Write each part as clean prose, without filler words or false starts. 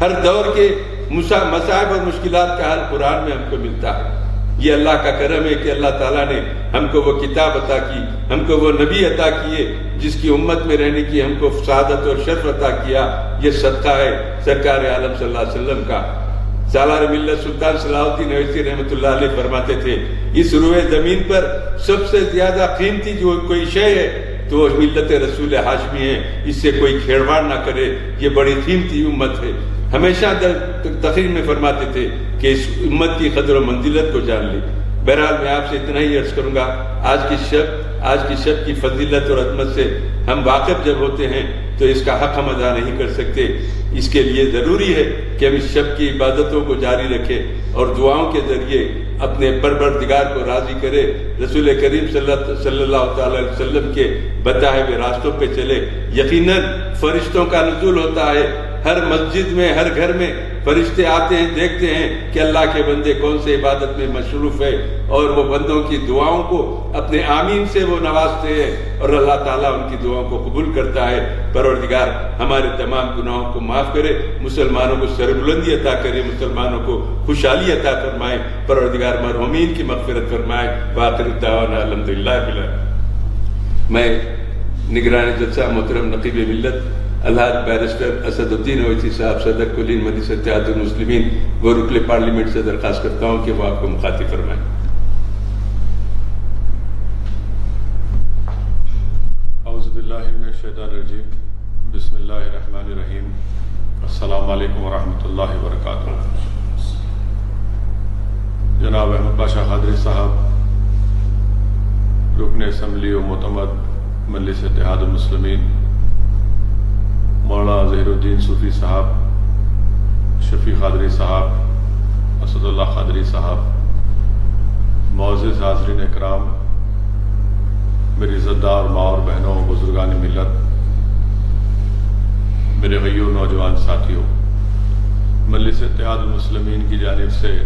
ہر دور کے مصائب اور مشکلات کا حل قرآن میں ہم کو ملتا ہے۔ یہ اللہ کا کرم ہے کہ اللہ تعالیٰ نے ہم کو وہ کتاب عطا کی، ہم کو وہ نبی عطا کیے جس کی امت میں رہنے کی ہم کو سعادت اور شرف عطا کیا۔ یہ صدقہ ہے سرکار عالم صلی اللہ علیہ وسلم کا۔ سالار ملت سلطان صلاح الدین اویسی رحمۃ اللہ علیہ فرماتے تھے، اس روئے زمین پر سب سے زیادہ قیمتی جو کوئی شے ہے تو وہ ملت رسول ہاشمی ہے، اس سے کوئی کھیڑواڑ نہ کرے، یہ بڑی قیمتی امت ہے۔ ہمیشہ تقریر میں فرماتے تھے کہ اس امت کی قدر و منزلت کو جان لی۔ بہرحال میں آپ سے اتنا ہی عرض کروں گا، آج کی شب کی فضیلت اور عظمت سے ہم واقف جب ہوتے ہیں تو اس کا حق ہم ادا نہیں کر سکتے۔ اس کے لیے ضروری ہے کہ ہم اس شب کی عبادتوں کو جاری رکھیں اور دعاؤں کے ذریعے اپنے پروردگار کو راضی کرے، رسول کریم صلی اللہ تعالی علیہ وسلم کے بتائے ہوئے راستوں پہ چلے۔ یقیناً فرشتوں کا نزول ہوتا ہے، ہر مسجد میں ہر گھر میں فرشتے آتے ہیں، دیکھتے ہیں کہ اللہ کے بندے کون سے عبادت میں مصروف ہے، اور وہ بندوں کی دعاؤں کو اپنے آمین سے وہ نوازتے ہیں اور اللہ تعالیٰ ان کی دعاؤں کو قبول کرتا ہے۔ پروردگار ہمارے تمام گناہوں کو معاف کرے، مسلمانوں کو سربلندی عطا کرے، مسلمانوں کو خوشحالی عطا فرمائے، پروردگار مرحومین کی مغفرت فرمائے۔ وآخر دعوانا الحمدللہ رب العالمین۔ میں نگران جلسہ محترم نقیب ملت الحاج بیرسٹر اسد الدین اویسی صاحب صدر کلین مجلس اتحاد المسلمین و رکن پارلیمنٹ سے درخواست کرتا ہوں کہ وہ آپ کو مخاطب فرمائیں۔ اعوذ باللہ من الشیطان الرجیم، بسم اللہ الرحمن الرحیم، السلام علیکم ورحمۃ اللہ وبرکاتہ۔ جناب احمد پاشا قادری صاحب، رکن اسمبلی و معتمد مجلس اتحاد المسلمین، مولانا ظہیر الدین صوفی صاحب، شفیع قادری صاحب، اسد اللہ قادری صاحب، معزز حاضرین اکرام، میری عزتدار ماں اور بہنوں، بزرگان ملت، میرے غیور نوجوان ساتھیوں، مجلس اتحاد المسلمین کی جانب سے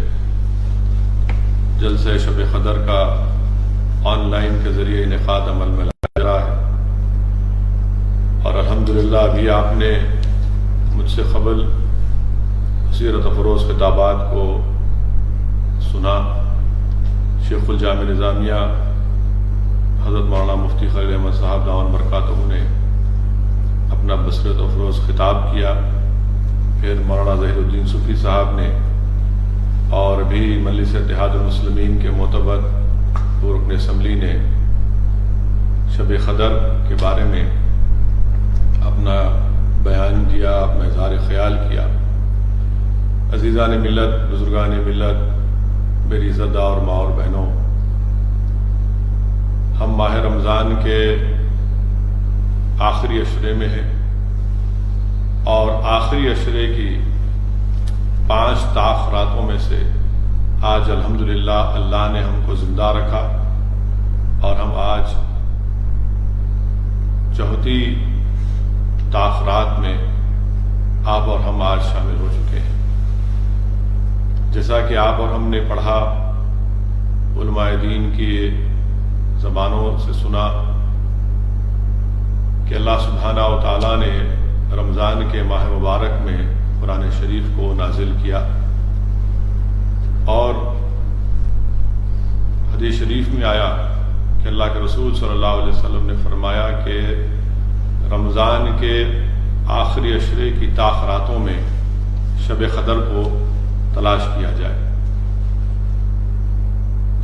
جلسہ شب قدر کا آن لائن کے ذریعے انعقاد عمل میں لایا رہا ہے، اور الحمدللہ ابھی آپ نے مجھ سے قبل سیرت افروز خطابات کو سنا۔ شیخ الجامع نظامیہ حضرت مولانا مفتی خلیل احمد صاحب دامن برکاتہ نے اپنا بصیرت افروز خطاب کیا، پھر مولانا ظہیر الدین صوفی صاحب نے، اور بھی مجلس اتحاد المسلمین کے معتبر رکن اسمبلی نے شب قدر کے بارے میں اپنا بیان دیا، اپنا اظہار خیال کیا۔ عزیزان ملت، بزرگان ملت، میری عزتدار ماں اور بہنوں، ہم ماہ رمضان کے آخری عشرے میں ہیں، اور آخری عشرے کی 5 طاق راتوں میں سے آج الحمدللہ اللہ نے ہم کو زندہ رکھا، اور ہم آج چوتھی تاخرات میں آپ اور ہم آج شامل ہو چکے ہیں۔ جیسا کہ آپ اور ہم نے پڑھا، علماء دین کی زبانوں سے سنا کہ اللہ سبحانہ و تعالیٰ نے رمضان کے ماہ مبارک میں قرآن شریف کو نازل کیا، اور حدیث شریف میں آیا کہ اللہ کے رسول صلی اللہ علیہ وسلم نے فرمایا کہ رمضان کے آخری عشرے کی تاخراتوں میں شب قدر کو تلاش کیا جائے۔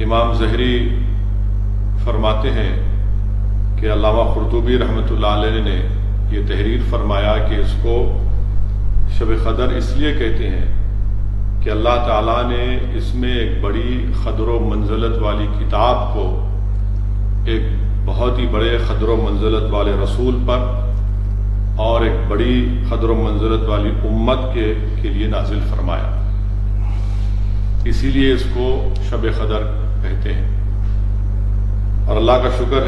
امام زہری فرماتے ہیں کہ علامہ قرطبی رحمۃ اللہ علیہ نے یہ تحریر فرمایا کہ اس کو شب قدر اس لیے کہتے ہیں کہ اللہ تعالیٰ نے اس میں ایک بڑی قدر و منزلت والی کتاب کو ایک بہت ہی بڑے قدر و منزلت والے رسول پر اور ایک بڑی قدر و منزلت والی امت کے لیے نازل فرمایا، اسی لیے اس کو شب قدر کہتے ہیں۔ اور اللہ کا شکر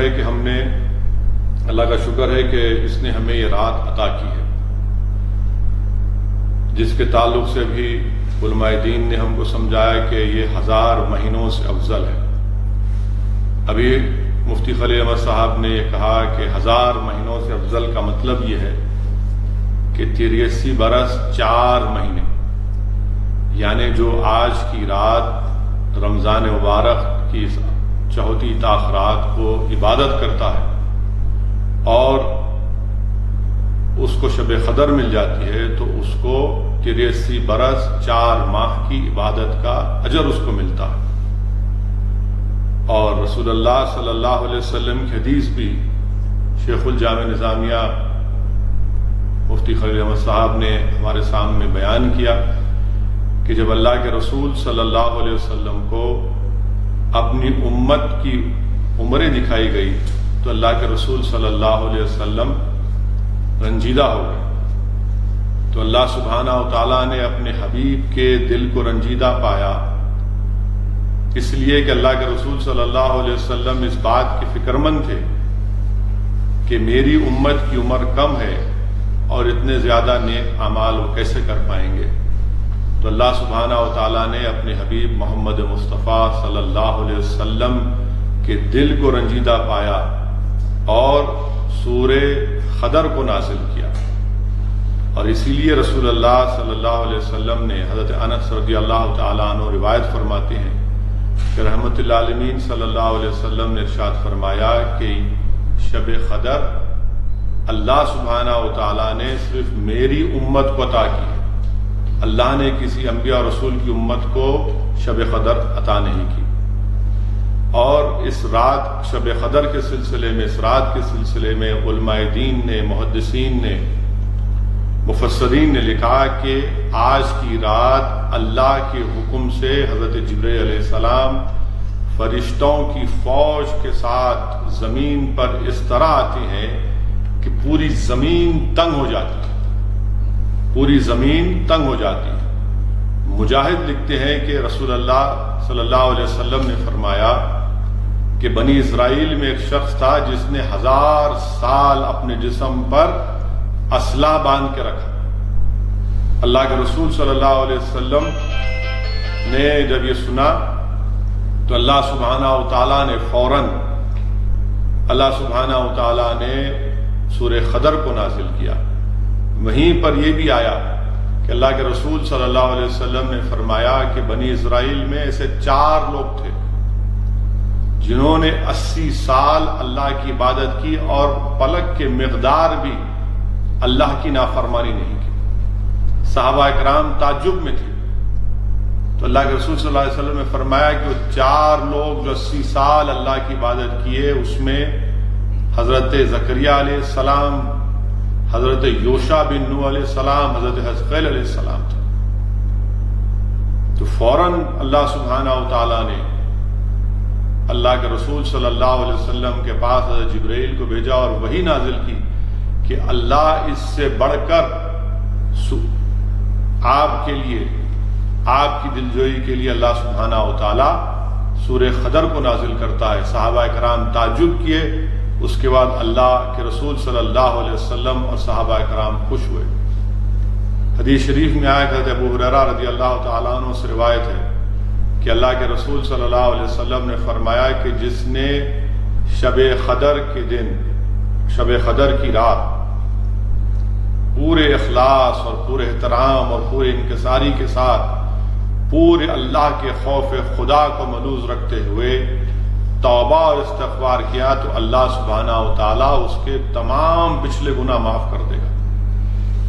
ہے کہ اس نے ہمیں یہ رات عطا کی ہے، جس کے تعلق سے بھی علماء دین نے ہم کو سمجھایا کہ یہ 1000 مہینوں سے افضل ہے۔ ابھی مفتی خلیل احمد صاحب نے یہ کہا کہ 1000 مہینوں سے افضل کا مطلب یہ ہے کہ کہ 83 برس 4 مہینے، یعنی جو آج کی رات رمضان مبارک کی 34 تاخرات کو عبادت کرتا ہے اور اس کو شب قدر مل جاتی ہے تو اس کو 83 برس 4 ماہ کی عبادت کا اجر اس کو ملتا ہے۔ اور رسول اللہ صلی اللہ علیہ وسلم کی حدیث بھی شیخ الجامع نظامیہ مفتی خلیل احمد صاحب نے ہمارے سامنے بیان کیا کہ جب اللہ کے رسول صلی اللہ علیہ وسلم کو اپنی امت کی عمریں دکھائی گئی تو اللہ کے رسول صلی اللہ علیہ وسلم رنجیدہ ہو گئے، تو اللہ سبحانہ و تعالیٰ نے اپنے حبیب کے دل کو رنجیدہ پایا، اس لیے کہ اللہ کے رسول صلی اللہ علیہ وسلم اس بات کے فکر مند تھے کہ میری امت کی عمر کم ہے اور اتنے زیادہ نیک اعمال وہ کیسے کر پائیں گے، تو اللہ سبحانہ و تعالیٰ نے اپنے حبیب محمد مصطفیٰ صلی اللہ علیہ وسلم کے دل کو رنجیدہ پایا اور سورہ قدر کو نازل کیا۔ اور اسی لیے رسول اللہ صلی اللہ علیہ وسلم نے حضرت انس رضی اللہ تعالیٰ عنہ روایت فرماتے ہیں کہ رحمت للعالمین صلی اللہ علیہ وسلم نے ارشاد فرمایا کہ شب قدر اللہ سبحانہ و تعالیٰ نے صرف میری امت کو عطا کی ہے، اللہ نے کسی انبیاء اور رسول کی امت کو شب قدر عطا نہیں کی۔ اور اس رات شب قدر کے سلسلے میں، اس رات کے سلسلے میں علماء دین نے، محدثین نے، مفسرین نے لکھا کہ آج کی رات اللہ کے حکم سے حضرت جبرائیل علیہ السلام فرشتوں کی فوج کے ساتھ زمین پر اس طرح آتے ہیں کہ پوری زمین تنگ ہو جاتی ہے، پوری زمین تنگ ہو جاتی ہے۔ مجاہد لکھتے ہیں کہ رسول اللہ صلی اللہ علیہ وسلم نے فرمایا کہ بنی اسرائیل میں ایک شخص تھا جس نے 1000 سال اپنے جسم پر اسلحہ باندھ کے رکھا۔ اللہ کے رسول صلی اللہ علیہ وسلم نے جب یہ سنا تو اللہ سبحانہ و تعالیٰ نے فوراً اللہ سبحانہ و تعالیٰ نے سورہ قدر کو نازل کیا۔ وہیں پر یہ بھی آیا کہ اللہ کے رسول صلی اللہ علیہ وسلم نے فرمایا کہ بنی اسرائیل میں ایسے 4 لوگ تھے جنہوں نے 80 سال اللہ کی عبادت کی اور پلک کے مقدار بھی اللہ کی نافرمانی نہیں کی۔ صحابہ اکرام تعجب میں تھے، تو اللہ کے رسول صلی اللہ علیہ وسلم نے فرمایا کہ وہ 4 لوگ جو 80 سال اللہ کی عبادت کیے، اس میں حضرت زکریہ علیہ السلام، حضرت یوشع بن نوح علیہ السلام، حضرت حزقیل علیہ السلام تھے۔ تو فوراً اللہ سبحانہ و تعالیٰ نے اللہ کے رسول صلی اللہ علیہ وسلم کے پاس حضرت جبرائیل کو بھیجا اور وہی نازل کی کہ اللہ اس سے بڑھ کر آپ کے لیے، آپ کی دلجوئی کے لیے اللہ سبحانہ و تعالیٰ سورہ قدر کو نازل کرتا ہے۔ صحابہ کرام تعجب کیے، اس کے بعد اللہ کے رسول صلی اللہ علیہ وسلم اور صحابہ کرام خوش ہوئے۔ حدیث شریف میں آیا کہ حضرت ابو ہریرہ رضی اللہ تعالیٰ عنہ سے روایت ہے کہ اللہ کے رسول صلی اللہ علیہ وسلم نے فرمایا کہ جس نے شب قدر کے دن، شب قدر کی رات پورے اخلاص اور پورے احترام اور پورے انکساری کے ساتھ پورے اللہ کے خوف خدا کو ملوز رکھتے ہوئے توبہ اور استغفار کیا تو اللہ سبحانہ و تعالیٰ اس کے تمام پچھلے گناہ معاف کر دے گا۔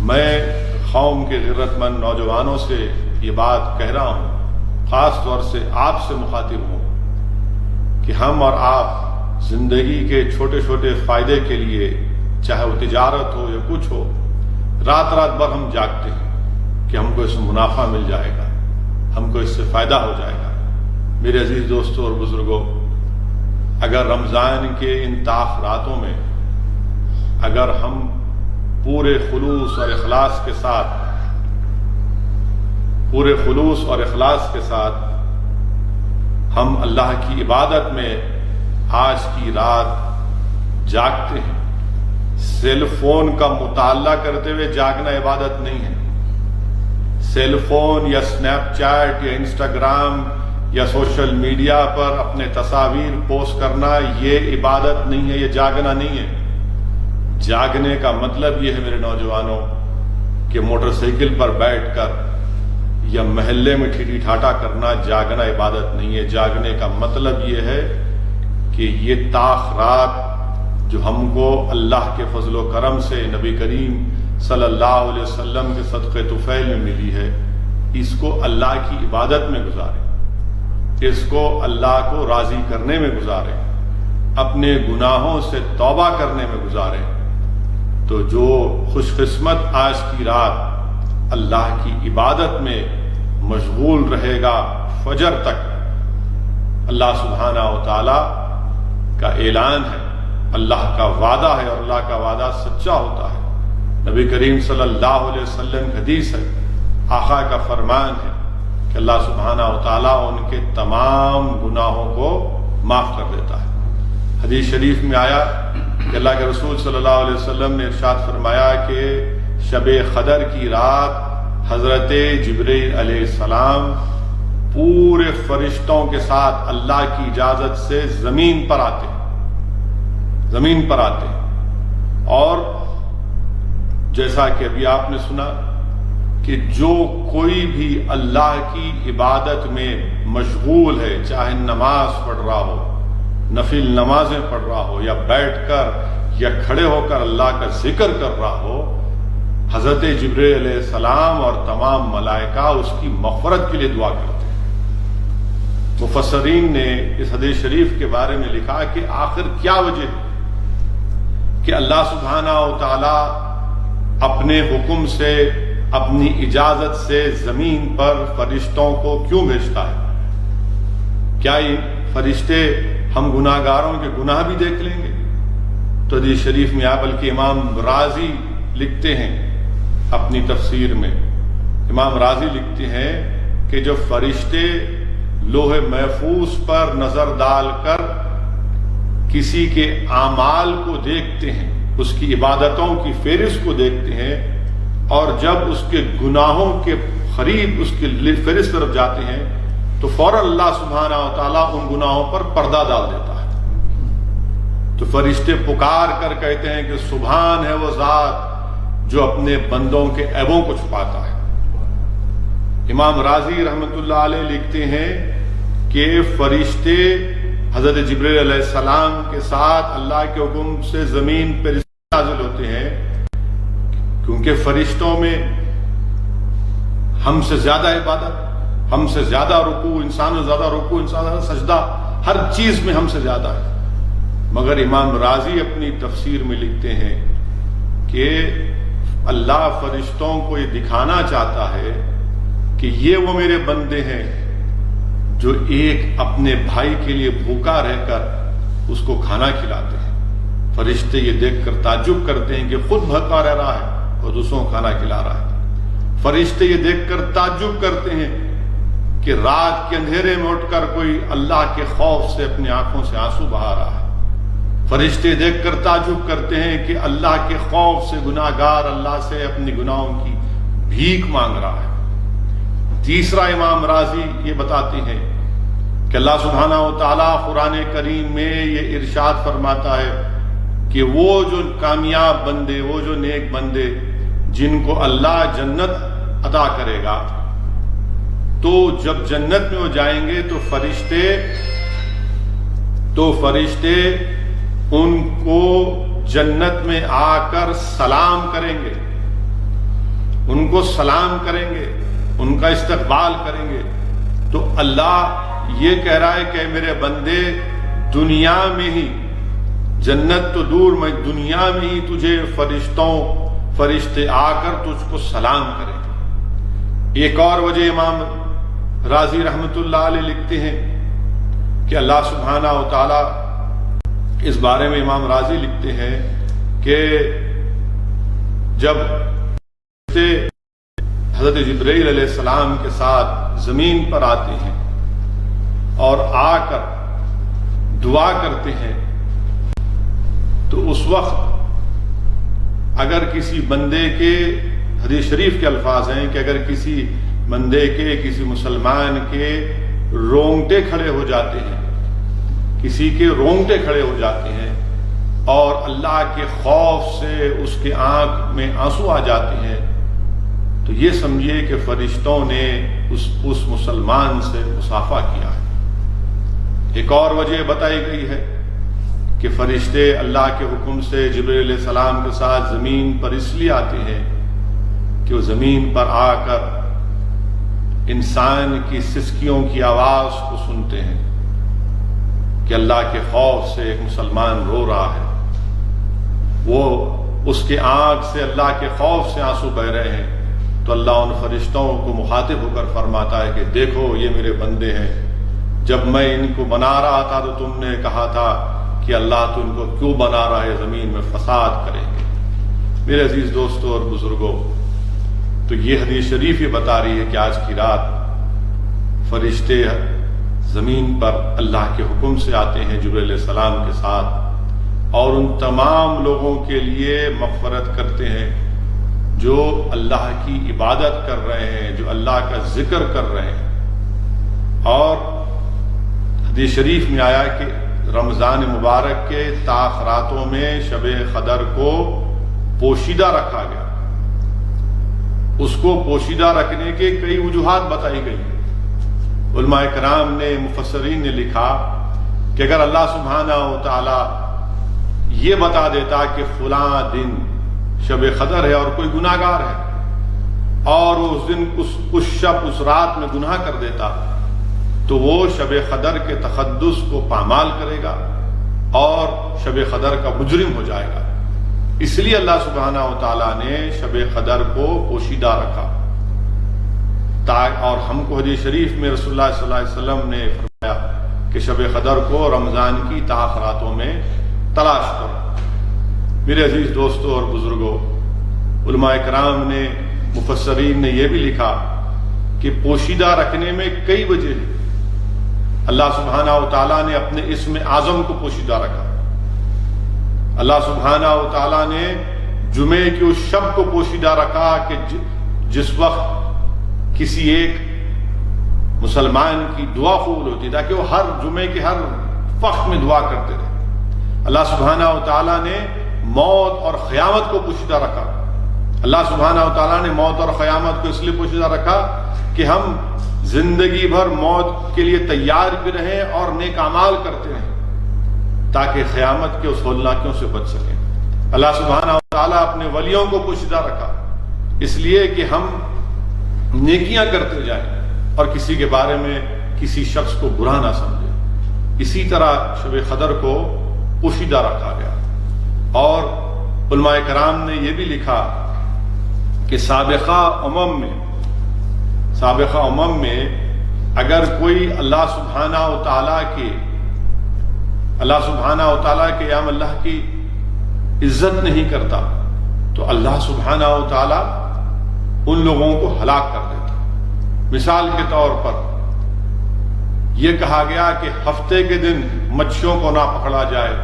میں قوم کے غیرت مند نوجوانوں سے یہ بات کہہ رہا ہوں، خاص طور سے آپ سے مخاطب ہوں کہ ہم اور آپ زندگی کے چھوٹے چھوٹے فائدے کے لیے، چاہے وہ تجارت ہو یا کچھ ہو، رات رات بھر ہم جاگتے ہیں کہ ہم کو اس میں منافع مل جائے گا، ہم کو اس سے فائدہ ہو جائے گا۔ میرے عزیز دوستوں اور بزرگوں، اگر رمضان کے ان تاخراتوں میں اگر ہم پورے خلوص اور اخلاص کے ساتھ ہم اللہ کی عبادت میں آج کی رات جاگتے ہیں، سیل فون کا مطالعہ کرتے ہوئے جاگنا عبادت نہیں ہے۔ سیل فون یا سنیپ چیٹ یا انسٹاگرام یا سوشل میڈیا پر اپنے تصاویر پوسٹ کرنا یہ عبادت نہیں ہے، یہ جاگنا نہیں ہے۔ جاگنے کا مطلب یہ ہے میرے نوجوانوں کہ موٹر سائیکل پر بیٹھ کر یا محلے میں ٹھیٹھی ٹھاٹا کرنا جاگنا عبادت نہیں ہے. جاگنے کا مطلب یہ ہے کہ یہ تاخرات جو ہم کو اللہ کے فضل و کرم سے نبی کریم صلی اللہ علیہ وسلم کے صدقے طفیل میں ملی ہے، اس کو اللہ کی عبادت میں گزاریں، اس کو اللہ کو راضی کرنے میں گزاریں، اپنے گناہوں سے توبہ کرنے میں گزاریں. تو جو خوش قسمت آج کی رات اللہ کی عبادت میں مشغول رہے گا فجر تک، اللہ سبحانہ و تعالی کا اعلان ہے، اللہ کا وعدہ ہے، اور اللہ کا وعدہ سچا ہوتا ہے. نبی کریم صلی اللہ علیہ وسلم کی حدیث ہے، آقا کا فرمان ہے کہ اللہ سبحانہ و تعالیٰ ان کے تمام گناہوں کو معاف کر دیتا ہے. حدیث شریف میں آیا کہ اللہ کے رسول صلی اللہ علیہ وسلم نے ارشاد فرمایا کہ شب قدر کی رات حضرت جبرائیل علیہ السلام پورے فرشتوں کے ساتھ اللہ کی اجازت سے زمین پر آتے اور جیسا کہ ابھی آپ نے سنا کہ جو کوئی بھی اللہ کی عبادت میں مشغول ہے، چاہے نماز پڑھ رہا ہو، نفل نمازیں پڑھ رہا ہو، یا بیٹھ کر یا کھڑے ہو کر اللہ کا ذکر کر رہا ہو، حضرت جبرائیل علیہ السلام اور تمام ملائکہ اس کی مغفرت کے لیے دعا کرتے ہیں. مفسرین نے اس حدیث شریف کے بارے میں لکھا کہ آخر کیا وجہ ہے کہ اللہ سبحانہ و تعالی اپنے حکم سے، اپنی اجازت سے زمین پر فرشتوں کو کیوں بھیجتا ہے؟ کیا یہ فرشتے ہم گناہ گاروں کے گناہ بھی دیکھ لیں گے؟ تو حدیث شریف میں بلکہ امام رازی لکھتے ہیں اپنی تفسیر میں، امام رازی لکھتے ہیں کہ جو فرشتے لوح محفوظ پر نظر ڈال کر کسی کے اعمال کو دیکھتے ہیں، اس کی عبادتوں کی فہرست کو دیکھتے ہیں، اور جب اس کے گناہوں کے قریب اس کی فہرست طرف جاتے ہیں تو فوراً اللہ سبحانہ و تعالیٰ ان گناہوں پر پردہ ڈال دیتا ہے. تو فرشتے پکار کر کہتے ہیں کہ سبحان ہے وہ ذات جو اپنے بندوں کے عیبوں کو چھپاتا ہے. امام رازی رحمۃ اللہ علیہ لکھتے ہیں کہ فرشتے حضرت جبرائیل علیہ السلام کے ساتھ اللہ کے حکم سے زمین پر نازل ہوتے ہیں، کیونکہ فرشتوں میں ہم سے زیادہ عبادت، ہم سے زیادہ رکوع، انسان سے زیادہ رکوع، انسان سے زیادہ سجدہ، ہر چیز میں ہم سے زیادہ ہے. مگر امام رازی اپنی تفسیر میں لکھتے ہیں کہ اللہ فرشتوں کو یہ دکھانا چاہتا ہے کہ یہ وہ میرے بندے ہیں جو ایک اپنے بھائی کے لیے بھوکا رہ کر اس کو کھانا کھلاتے ہیں. فرشتے یہ دیکھ کر تعجب کرتے ہیں کہ خود بھوکا رہ رہا ہے اور دوسروں کو کھانا کھلا رہا ہے. فرشتے یہ دیکھ کر تعجب کرتے ہیں کہ رات کے اندھیرے میں اٹھ کر کوئی اللہ کے خوف سے اپنی آنکھوں سے آنسو بہا رہا ہے. فرشتے دیکھ کر تعجب کرتے ہیں کہ اللہ کے خوف سے گناہ گار اللہ سے اپنی گناہوں کی بھیک مانگ رہا ہے. تیسرا امام رازی یہ بتاتے ہیں کہ اللہ سبحانہ و تعالیٰ قرآن کریم میں یہ ارشاد فرماتا ہے کہ وہ جو کامیاب بندے، وہ جو نیک بندے جن کو اللہ جنت عطا کرے گا، تو جب جنت میں وہ جائیں گے تو فرشتے ان کو جنت میں آ کر سلام کریں گے، ان کو سلام کریں گے، ان کا استقبال کریں گے. تو اللہ یہ کہہ رہا ہے کہ میرے بندے دنیا میں ہی، جنت تو دور، میں دنیا میں ہی تجھے فرشتے آ کر تجھ کو سلام کریں گے. ایک اور وجہ امام رازی رحمۃ اللہ علیہ لکھتے ہیں کہ اللہ سبحانہ و تعالی اس بارے میں امام رازی لکھتے ہیں کہ جب حضرت جبرائیل علیہ السلام کے ساتھ زمین پر آتے ہیں اور آ کر دعا کرتے ہیں، تو اس وقت اگر کسی بندے کے، حدیث شریف کے الفاظ ہیں کہ اگر کسی بندے کے، کسی مسلمان کے رونگٹے کھڑے ہو جاتے ہیں، کسی کے رونگٹے کھڑے ہو جاتے ہیں اور اللہ کے خوف سے اس کے آنکھ میں آنسو آ جاتے ہیں، تو یہ سمجھیے کہ فرشتوں نے اس مسلمان سے مصافحہ کیا ہے۔ ایک اور وجہ بتائی گئی ہے کہ فرشتے اللہ کے حکم سے جبرائیل علیہ السلام کے ساتھ زمین پر اس لیے آتے ہیں کہ وہ زمین پر آ کر انسان کی سسکیوں کی آواز کو سنتے ہیں کہ اللہ کے خوف سے ایک مسلمان رو رہا ہے، وہ اس کے آنکھ سے اللہ کے خوف سے آنسو بہ رہے ہیں، تو اللہ ان فرشتوں کو مخاطب ہو کر فرماتا ہے کہ دیکھو یہ میرے بندے ہیں، جب میں ان کو بنا رہا تھا تو تم نے کہا تھا کہ اللہ تو ان کو کیوں بنا رہا ہے، زمین میں فساد کریں گے۔ میرے عزیز دوستوں اور بزرگوں، تو یہ حدیث شریف یہ بتا رہی ہے کہ آج کی رات فرشتے زمین پر اللہ کے حکم سے آتے ہیں جبرائیل علیہ السلام کے ساتھ، اور ان تمام لوگوں کے لیے مغفرت کرتے ہیں جو اللہ کی عبادت کر رہے ہیں، جو اللہ کا ذکر کر رہے ہیں۔ اور حدیث شریف میں آیا کہ رمضان مبارک کے تاخراتوں میں شب قدر کو پوشیدہ رکھا گیا۔ اس کو پوشیدہ رکھنے کے کئی وجوہات بتائی گئی۔ علماء کرام نے، مفسرین نے لکھا کہ اگر اللہ سبحانہ و تعالی یہ بتا دیتا کہ فلاں دن شب قدر ہے اور کوئی گناہ گار ہے اور اس دن اس رات میں گناہ کر دیتا تو وہ شب قدر کے تقدس کو پامال کرے گا اور شب قدر کا مجرم ہو جائے گا۔ اس لیے اللہ سبحانہ و تعالیٰ نے شب قدر کو پوشیدہ رکھا، اور ہم کو حدیث شریف میں رسول اللہ صلی اللہ علیہ وسلم نے فرمایا کہ شب قدر کو رمضان کی تاخراتوں میں تلاش کرو۔ میرے عزیز دوستوں اور بزرگوں، علماء کرام نے، مفسرین نے یہ بھی لکھا کہ پوشیدہ رکھنے میں کئی وجہ ہیں۔ اللہ سبحانہ و تعالیٰ نے اپنے اسم اعظم کو پوشیدہ رکھا، اللہ سبحانہ و تعالیٰ نے جمعے کی اس شب کو پوشیدہ رکھا کہ جس وقت کسی ایک مسلمان کی دعا قبول ہوتی تاکہ وہ ہر جمعے کے ہر وقت میں دعا کرتے رہے۔ اللہ سبحانہ و تعالیٰ نے موت اور قیامت کو پوشیدہ رکھا۔ اللہ سبحانہ و تعالیٰ نے موت اور قیامت کو اس لیے پوشیدہ رکھا کہ ہم زندگی بھر موت کے لیے تیار بھی رہیں اور نیک اعمال کرتے رہیں تاکہ قیامت کے اس ہولناکیوں سے بچ سکیں۔ اللہ سبحانہ و تعالیٰ اپنے ولیوں کو پوشیدہ رکھا اس لیے کہ ہم نیکیاں کرتے جائیں اور کسی کے بارے میں کسی شخص کو برا نہ سمجھے۔ اسی طرح شب قدر کو پوشیدہ رکھا گیا۔ اور علماء کرام نے یہ بھی لکھا کہ سابقہ امم میں اگر کوئی اللہ سبحانہ و تعالیٰ کے یا اللہ کی عزت نہیں کرتا تو اللہ سبحانہ و تعالیٰ ان لوگوں کو ہلاک کر دیتا۔ مثال کے طور پر یہ کہا گیا کہ ہفتے کے دن مچھیوں کو نہ پکڑا جائے۔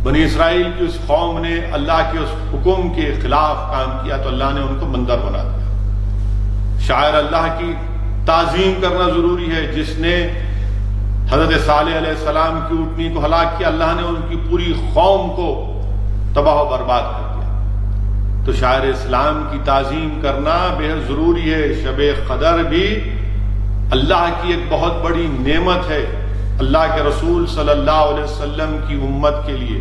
بنی اسرائیل کی اس قوم نے اللہ کے اس حکم کے خلاف کام کیا تو اللہ نے ان کو بندر بنا دیا۔ شاعر اللہ کی تعظیم کرنا ضروری ہے۔ جس نے حضرت صالح علیہ السلام کی اونٹنی کو ہلاک کیا، اللہ نے ان کی پوری قوم کو تباہ و برباد کر دیا۔ تو شاعر اسلام کی تعظیم کرنا بے حد ضروری ہے۔ شب قدر بھی اللہ کی ایک بہت بڑی نعمت ہے اللہ کے رسول صلی اللہ علیہ وسلم کی امت کے لیے۔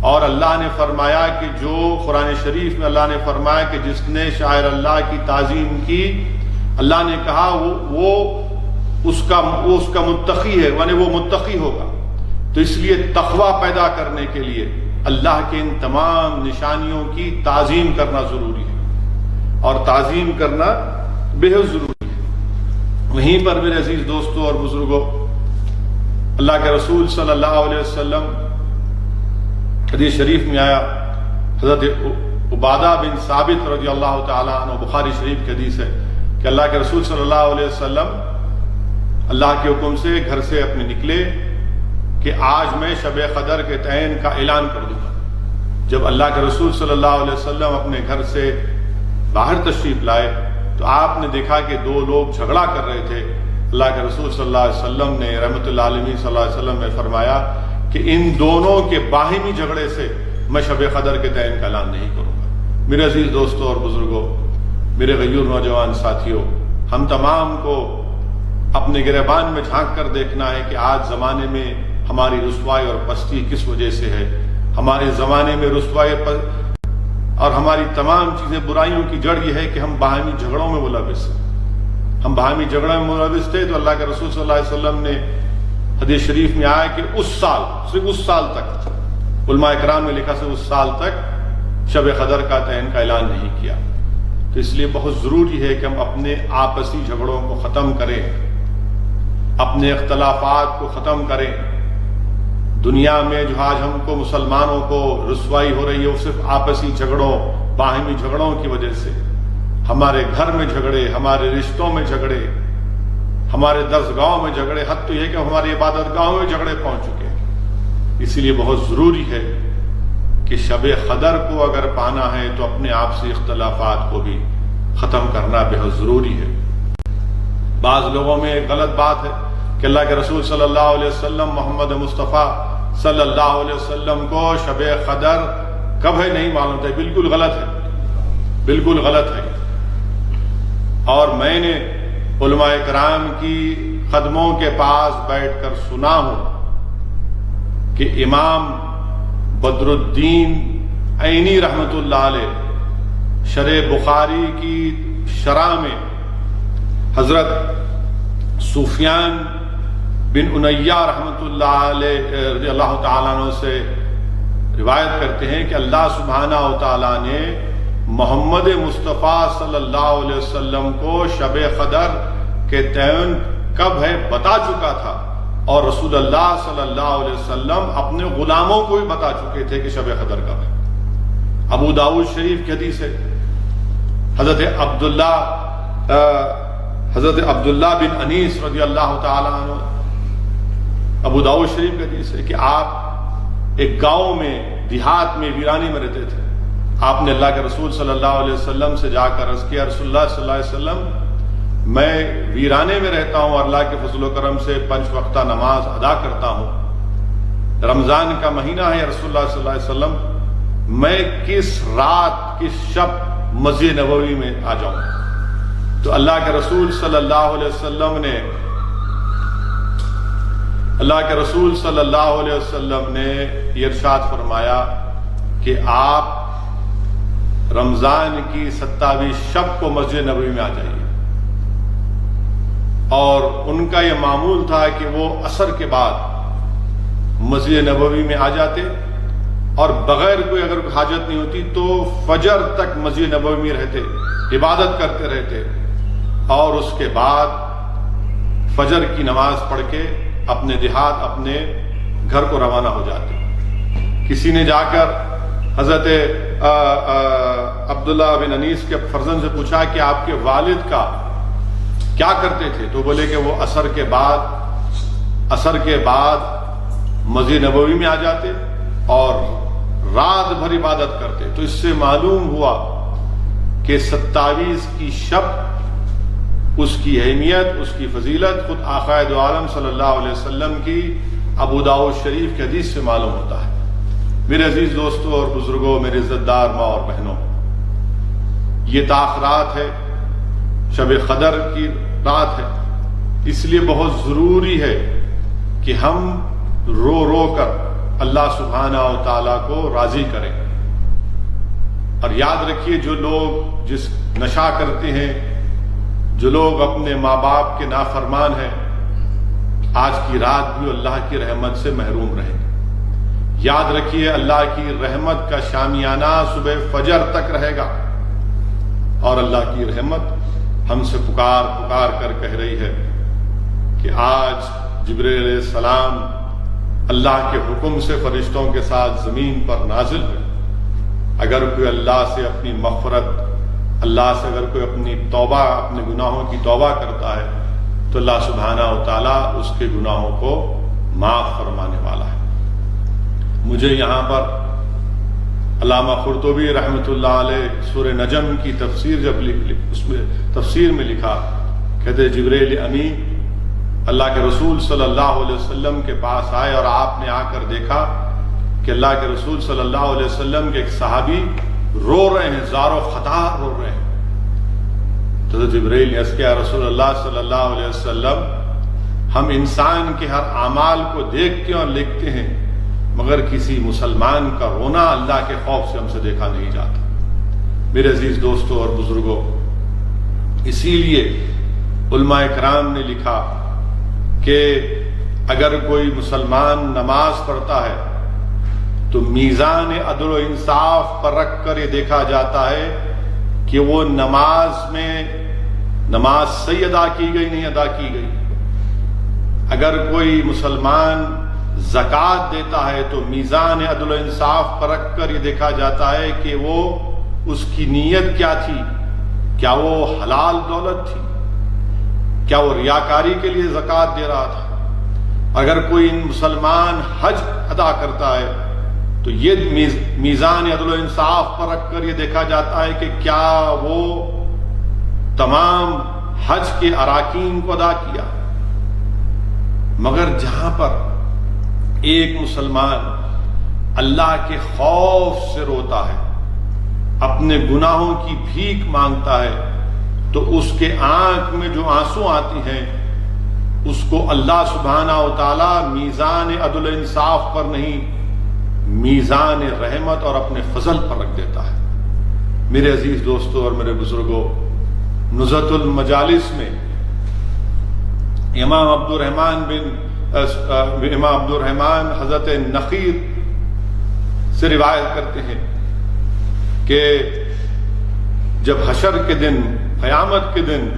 اور اللہ نے فرمایا کہ جو قرآن شریف میں اللہ نے فرمایا کہ جس نے شاعر اللہ کی تعظیم کی، اللہ نے کہا وہ اس کا متقی ہے، یعنی وہ متقی ہوگا۔ تو اس لیے تقوی پیدا کرنے کے لیے اللہ کے ان تمام نشانیوں کی تعظیم کرنا ضروری ہے، اور تعظیم کرنا بے حد ضروری ہے۔ وہیں پر میرے عزیز دوستوں اور بزرگوں، اللہ کے رسول صلی اللہ علیہ وسلم، حدیث شریف میں آیا، حضرت عبادہ بن ثابت رضی اللہ تعالیٰ عنہ، بخاری شریف کی حدیث ہے کہ اللہ کے رسول صلی اللہ علیہ وسلم اللہ کے حکم سے گھر سے اپنے نکلے کہ آج میں شب قدر کے تعین کا اعلان کر دوں گا۔ جب اللہ کے رسول صلی اللہ علیہ وسلم اپنے گھر سے باہر تشریف لائے تو آپ نے دیکھا کہ دو لوگ جھگڑا کر رہے تھے۔ اللہ کے رسول صلی اللہ علیہ وسلم نے رحمۃ اللہ علیہ صلی اللہ علیہ وسلم نے فرمایا کہ ان دونوں کے باہمی جھگڑے سے میں شب قدر کے تعین کا اعلان نہیں کروں گا۔ میرے عزیز دوستوں اور بزرگوں، میرے غیور نوجوان ساتھیوں، ہم تمام کو اپنے گریبان میں جھانک کر دیکھنا ہے کہ آج زمانے میں ہماری رسوائی اور پستی کس وجہ سے ہے۔ ہمارے زمانے میں رسوائی اور ہماری تمام چیزیں برائیوں کی جڑ یہ ہے کہ ہم باہمی جھگڑوں میں ملوث ہیں۔ ہم باہمی جھگڑوں میں ملوث تھے تو اللہ کے رسول صلی اللہ علیہ وسلم نے حدیث شریف میں آیا کہ صرف اس سال تک، علماء اکرام نے لکھا صرف اس سال تک شب قدر کا تعین کا اعلان نہیں کیا۔ تو اس لیے بہت ضروری ہے کہ ہم اپنے آپسی جھگڑوں کو ختم کریں، اپنے اختلافات کو ختم کریں۔ دنیا میں جو آج ہم کو مسلمانوں کو رسوائی ہو رہی ہے وہ صرف آپسی جھگڑوں، باہمی جھگڑوں کی وجہ سے۔ ہمارے گھر میں جھگڑے، ہمارے رشتوں میں جھگڑے، ہمارے درسگاہوں میں جھگڑے، حد تو یہ کہ ہماری عبادت گاہوں میں جھگڑے پہنچ چکے ہیں۔ اسی لیے بہت ضروری ہے کہ شب قدر کو اگر پانا ہے تو اپنے آپسی اختلافات کو بھی ختم کرنا بہت ضروری ہے۔ بعض لوگوں میں ایک غلط بات ہے کہ اللہ کے رسول صلی اللہ علیہ وسلم، محمد مصطفیٰ صلی اللہ علیہ وسلم کو شب قدر کب ہے نہیں معلوم تھا۔ بالکل غلط ہے، بالکل غلط ہے۔ اور میں نے علماء کرام کی قدموں کے پاس بیٹھ کر سنا ہوں کہ امام بدر الدین عینی رحمت اللہ علیہ شرح بخاری کی شرح میں حضرت سفیان بن انیہ رحمت اللہ علیہ رضی اللہ تعالیٰ عنہ سے روایت کرتے ہیں کہ اللہ سبحانہ و تعالیٰ نے محمد مصطفیٰ صلی اللہ علیہ وسلم کو شب قدر کے تعین کب ہے بتا چکا تھا، اور رسول اللہ صلی اللہ علیہ وسلم اپنے غلاموں کو بھی بتا چکے تھے کہ شب قدر کب ہے۔ ابو داؤد شریف کی حدیث ہے، حضرت عبداللہ بن انیس رضی اللہ تعالیٰ عنہ، ابو داؤد شریف کی حدیث ہے کہ آپ ایک گاؤں میں، دیہات میں، ویرانی میں رہتے تھے۔ آپ نے اللہ کے رسول صلی اللہ علیہ وسلم سے جا کر عرض کیا، رسول اللہ صلی اللہ علیہ وسلم میں ویرانے میں رہتا ہوں، اللہ کے فضل و کرم سے 5 وقتہ نماز ادا کرتا ہوں، رمضان کا مہینہ ہے، رسول اللہ صلی اللہ علیہ وسلم میں کس رات، کس شب مسجد نبوی میں آ جاؤں؟ تو اللہ کے رسول صلی اللہ علیہ وسلم نے یہ ارشاد فرمایا کہ آپ رمضان کی 27 شب کو مسجد نبوی میں آ جائیے۔ اور ان کا یہ معمول تھا کہ وہ عصر کے بعد مسجد نبوی میں آ جاتے، اور بغیر کوئی اگر حاجت نہیں ہوتی تو فجر تک مسجد نبوی میں رہتے، عبادت کرتے رہتے، اور اس کے بعد فجر کی نماز پڑھ کے اپنے دیہات، اپنے گھر کو روانہ ہو جاتے۔ کسی نے جا کر حضرت عبداللہ بن انیس کے فرزند سے پوچھا کہ آپ کے والد کا کیا کرتے تھے؟ تو بولے کہ وہ عصر کے بعد مسجد نبوی میں آ جاتے اور رات بھر عبادت کرتے۔ تو اس سے معلوم ہوا کہ 27 کی شب، اس کی اہمیت، اس کی فضیلت خود آقا دو عالم صلی اللہ علیہ وسلم کی ابو داؤد شریف کی حدیث سے معلوم ہوتا ہے۔ میرے عزیز دوستوں اور بزرگوں، میرے عزت دار ماں اور بہنوں، یہ تاخرات ہے، شب قدر کی رات ہے، اس لیے بہت ضروری ہے کہ ہم رو رو کر اللہ سبحانہ و تعالیٰ کو راضی کریں۔ اور یاد رکھیے، جو لوگ جس نشہ کرتے ہیں، جو لوگ اپنے ماں باپ کے نافرمان ہیں، آج کی رات بھی اللہ کی رحمت سے محروم رہیں۔ یاد رکھیے، اللہ کی رحمت کا شامیانہ صبح فجر تک رہے گا، اور اللہ کی رحمت ہم سے پکار پکار کر کہہ رہی ہے کہ آج جبرائیل علیہ السلام اللہ کے حکم سے فرشتوں کے ساتھ زمین پر نازل ہوئے۔ اگر کوئی اللہ سے اپنی مغفرت، اللہ سے اگر کوئی اپنی توبہ، اپنے گناہوں کی توبہ کرتا ہے تو اللہ سبحانہ و تعالیٰ اس کے گناہوں کو معاف فرمانے والا ہے۔ مجھے یہاں پر علامہ قرطبی رحمۃ اللہ علیہ سورہ نجم کی تفسیر جب اس میں تفسیر میں لکھا، کہتے جبرائیل امین اللہ کے رسول صلی اللہ علیہ وسلم کے پاس آئے، اور آپ نے آ کر دیکھا کہ اللہ کے رسول صلی اللہ علیہ وسلم کے ایک صحابی رو رہے ہیں، زار و خطار رو رہے ہیں۔ تو جبریل نے عرض کیا رسول اللہ صلی اللہ علیہ وسلم ہم انسان کے ہر اعمال کو دیکھتے اور لکھتے ہیں مگر کسی مسلمان کا رونا اللہ کے خوف سے ہم سے دیکھا نہیں جاتا۔ میرے عزیز دوستوں اور بزرگوں، اسی لیے علماء کرام نے لکھا کہ اگر کوئی مسلمان نماز پڑھتا ہے تو میزان عدل و انصاف پر رکھ کر یہ دیکھا جاتا ہے کہ وہ نماز صحیح ادا کی گئی نہیں ادا کی گئی۔ اگر کوئی مسلمان زکوٰۃ دیتا ہے تو میزان عدل و انصاف پر رکھ کر یہ دیکھا جاتا ہے کہ وہ اس کی نیت کیا تھی، کیا وہ حلال دولت تھی، کیا وہ ریاکاری کے لیے زکوٰۃ دے رہا تھا۔ اگر کوئی مسلمان حج ادا کرتا ہے تو یہ میزان عدل و انصاف پر رکھ کر یہ دیکھا جاتا ہے کہ کیا وہ تمام حج کے اراکین کو ادا کیا۔ مگر جہاں پر ایک مسلمان اللہ کے خوف سے روتا ہے، اپنے گناہوں کی بھیک مانگتا ہے، تو اس کے آنکھ میں جو آنسو آتی ہیں اس کو اللہ سبحانہ و تعالی میزان عدل و انصاف پر نہیں، میزان رحمت اور اپنے فضل پر رکھ دیتا ہے۔ میرے عزیز دوستوں اور میرے بزرگوں، نزہۃ المجالس میں امام عبد الرحمن حضرت نخیر سے روایت کرتے ہیں کہ جب حشر کے دن، قیامت کے دن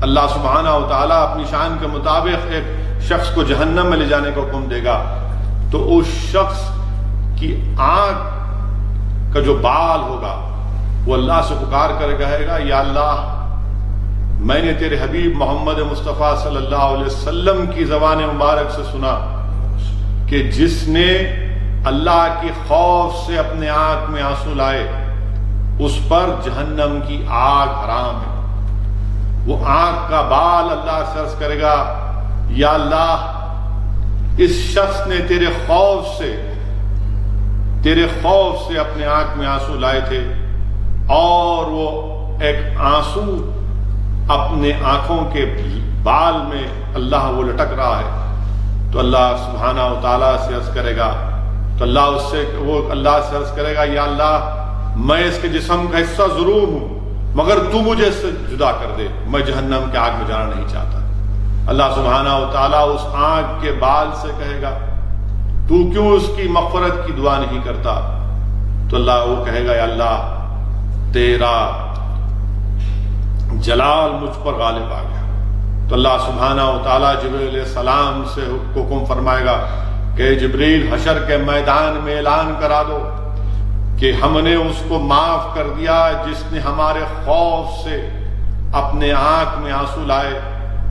اللہ سبحانہ و تعالیٰ اپنی شان کے مطابق ایک شخص کو جہنم میں لے جانے کا حکم دے گا تو اس شخص کی آنکھ کا جو بال ہوگا وہ اللہ سے پکار کر کہے گا، یا اللہ میں نے تیرے حبیب محمد مصطفیٰ صلی اللہ علیہ وسلم کی زبان مبارک سے سنا کہ جس نے اللہ کے خوف سے اپنے آنکھ میں آنسو لائے اس پر جہنم کی آگ حرام ہے۔ وہ آنکھ کا بال اللہ سے عرض کرے گا، یا اللہ اس شخص نے تیرے خوف سے اپنے آنکھ میں آنسو لائے تھے اور وہ ایک آنسو اپنے آنکھوں کے بال میں اللہ وہ لٹک رہا ہے، تو اللہ سبحانہ و تعالیٰ سے عرض کرے گا، تو اللہ سے عرض کرے گا، یا اللہ میں اس کے جسم کا حصہ ضرور ہوں مگر تو مجھے اس سے جدا کر دے، میں جہنم کے آگ میں جانا نہیں چاہتا۔ اللہ سبحانہ و تعالیٰ اس آنکھ کے بال سے کہے گا، تو کیوں اس کی مغفرت کی دعا نہیں کرتا؟ تو اللہ وہ کہے گا، یا اللہ تیرا جلال مجھ پر غالب آ گیا۔ تو اللہ سبحانہ و تعالیٰ جبریل علیہ السلام سے حکم فرمائے گا کہ جبریل حشر کے میدان میں اعلان کرا دو کہ ہم نے اس کو معاف کر دیا جس نے ہمارے خوف سے اپنے آنکھ میں آنسو لائے۔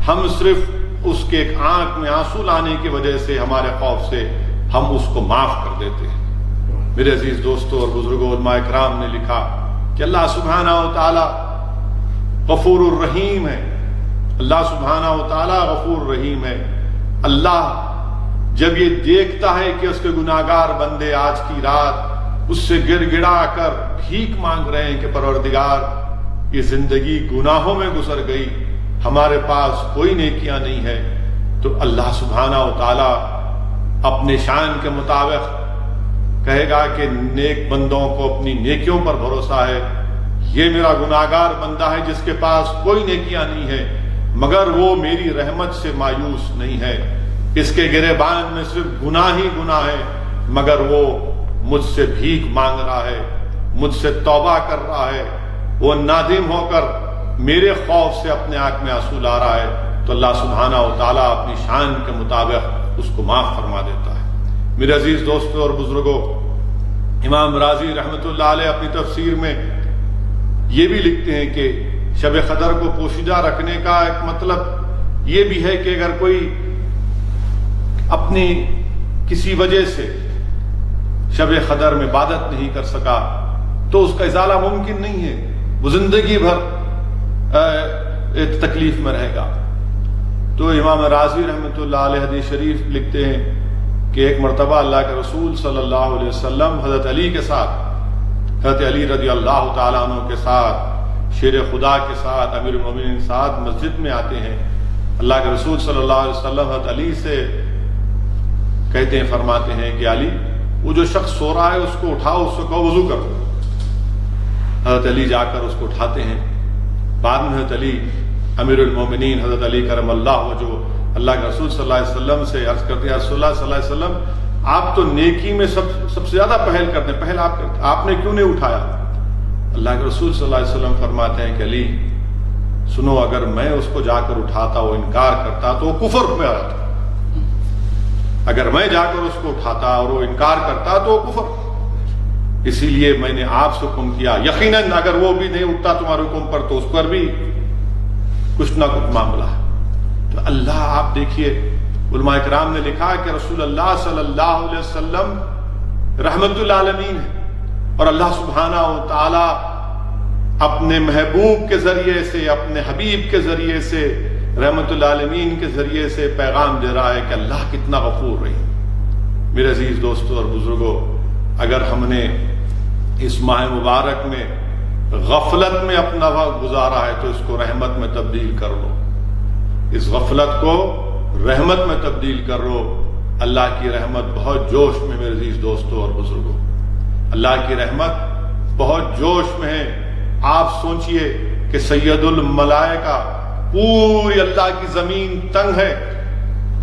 ہم صرف اس کے ایک آنکھ میں آنسو لانے کی وجہ سے، ہمارے خوف سے ہم اس کو معاف کر دیتے ہیں۔ میرے عزیز دوستوں اور بزرگوں، علماء کرام نے لکھا کہ اللہ سبحانہ و تعالی غفور الرحیم ہے۔ اللہ سبحانہ و تعالی غفور الرحیم ہے۔ اللہ جب یہ دیکھتا ہے کہ اس کے گناہگار بندے آج کی رات اس سے گڑ گڑا کر بھیک مانگ رہے ہیں کہ پروردگار یہ زندگی گناہوں میں گزر گئی، ہمارے پاس کوئی نیکیاں نہیں ہے، تو اللہ سبحانہ و تعالی اپنے شان کے مطابق کہے گا کہ نیک بندوں کو اپنی نیکیوں پر بھروسہ ہے، یہ میرا گناہگار بندہ ہے جس کے پاس کوئی نیکیاں نہیں ہے مگر وہ میری رحمت سے مایوس نہیں ہے، اس کے گریبان میں صرف گناہ ہی گناہ ہے مگر وہ مجھ سے بھیک مانگ رہا ہے، مجھ سے توبہ کر رہا ہے، وہ نادم ہو کر میرے خوف سے اپنے آنکھ میں آنسو لا رہا ہے، تو اللہ سبحانہ و تعالیٰ اپنی شان کے مطابق اس کو معاف فرما دیتا ہے۔ میرے عزیز دوستوں اور بزرگوں، امام راضی رحمۃ اللہ علیہ اپنی تفسیر میں یہ بھی لکھتے ہیں کہ شب قدر کو پوشیدہ رکھنے کا ایک مطلب یہ بھی ہے کہ اگر کوئی اپنی کسی وجہ سے شب قدر میں عبادت نہیں کر سکا تو اس کا ازالہ ممکن نہیں ہے، وہ زندگی بھر تکلیف میں رہے گا۔ تو امام راضی رحمۃ اللہ علیہ حدیث شریف لکھتے ہیں کہ ایک مرتبہ اللہ کے رسول صلی اللہ علیہ وسلم حضرت علی کے ساتھ، حضرت علی رضی اللہ تعالیٰ عنہ کے ساتھ شیر خدا کے ساتھ امیر المومنین کے ساتھ مسجد میں آتے ہیں. اللہ کے رسول صلی اللہ علیہ وسلم حضرت علی سے کہتے ہیں، فرماتے ہیں کہ علی، وہ جو شخص سو رہا ہے اس کو اٹھاؤ، اس کو کہو وضو کر. حضرت علی جا کر اس کو اٹھاتے ہیں. بعد میں حضرت علی امیر المومنین حضرت علی کرم اللہ وجہ اللہ کے رسول صلی اللہ علیہ وسلم سے عرض کرتے ہیں، رسول اللہ صلی اللہ علیہ وسلم آپ تو نیکی میں سب سے زیادہ پہل کرتے ہیں، پہل آپ کرتے، آپ نے کیوں نہیں اٹھایا؟ اللہ کے رسول صلی اللہ علیہ وسلم فرماتے ہیں کہ علی سنو، اگر میں اس کو جا کر اٹھاتا، وہ انکار کرتا تو وہ کفر میں آتا. اگر میں جا کر اس کو اٹھاتا اور وہ انکار کرتا تو وہ کفر. اسی لیے میں نے آپ سے حکم کیا. یقیناً اگر وہ بھی نہیں اٹھتا تمہارے حکم پر تو اس پر بھی کچھ نہ کچھ معاملہ ہے. تو اللہ، آپ دیکھیے علماء کرام نے لکھا کہ رسول اللہ صلی اللہ علیہ وسلم رحمت للعالمین ہے، اور اللہ سبحانہ و تعالی اپنے محبوب کے ذریعے سے، اپنے حبیب کے ذریعے سے، رحمت للعالمین کے ذریعے سے پیغام دے رہا ہے کہ اللہ کتنا غفور رحیم. میرے عزیز دوستوں اور بزرگوں، اگر ہم نے اس ماہ مبارک میں غفلت میں اپنا وقت گزارا ہے تو اس کو رحمت میں تبدیل کر لو. اس غفلت کو رحمت میں تبدیل کر لو. اللہ کی رحمت بہت جوش میں میرے عزیز دوستوں اور بزرگوں، اللہ کی رحمت بہت جوش میں ہے. آپ سوچئے کہ سید الملائکہ، پوری اللہ کی زمین تنگ ہے،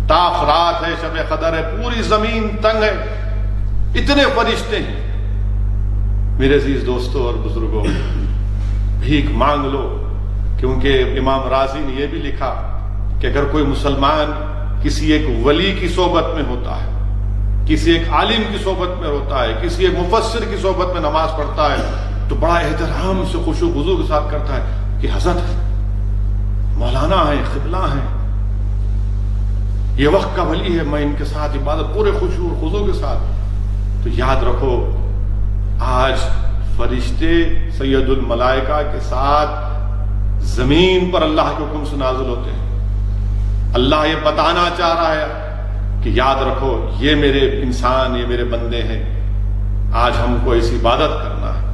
طاف رات ہے، شب قدر ہے، پوری زمین تنگ ہے، اتنے فرشتے ہیں. میرے عزیز دوستوں اور بزرگوں، بھیک مانگ لو. کیونکہ امام رازی نے یہ بھی لکھا کہ اگر کوئی مسلمان کسی ایک ولی کی صحبت میں ہوتا ہے، کسی ایک عالم کی صحبت میں ہوتا ہے، کسی ایک مفسر کی صحبت میں نماز پڑھتا ہے تو بڑا احترام سے خشوع و خضوع کے ساتھ کرتا ہے کہ حضرت ہے، مولانا ہے، قبلہ ہیں، یہ وقت کا ولی ہے، میں ان کے ساتھ عبادت پورے خشوع و خضوع کے ساتھ. تو یاد رکھو، آج فرشتے سید الملائکہ کے ساتھ زمین پر اللہ کے حکم سے نازل ہوتے ہیں. اللہ یہ بتانا چاہ رہا ہے کہ یاد رکھو، یہ میرے انسان، یہ میرے بندے ہیں، آج ہم کو ایسی عبادت کرنا ہے.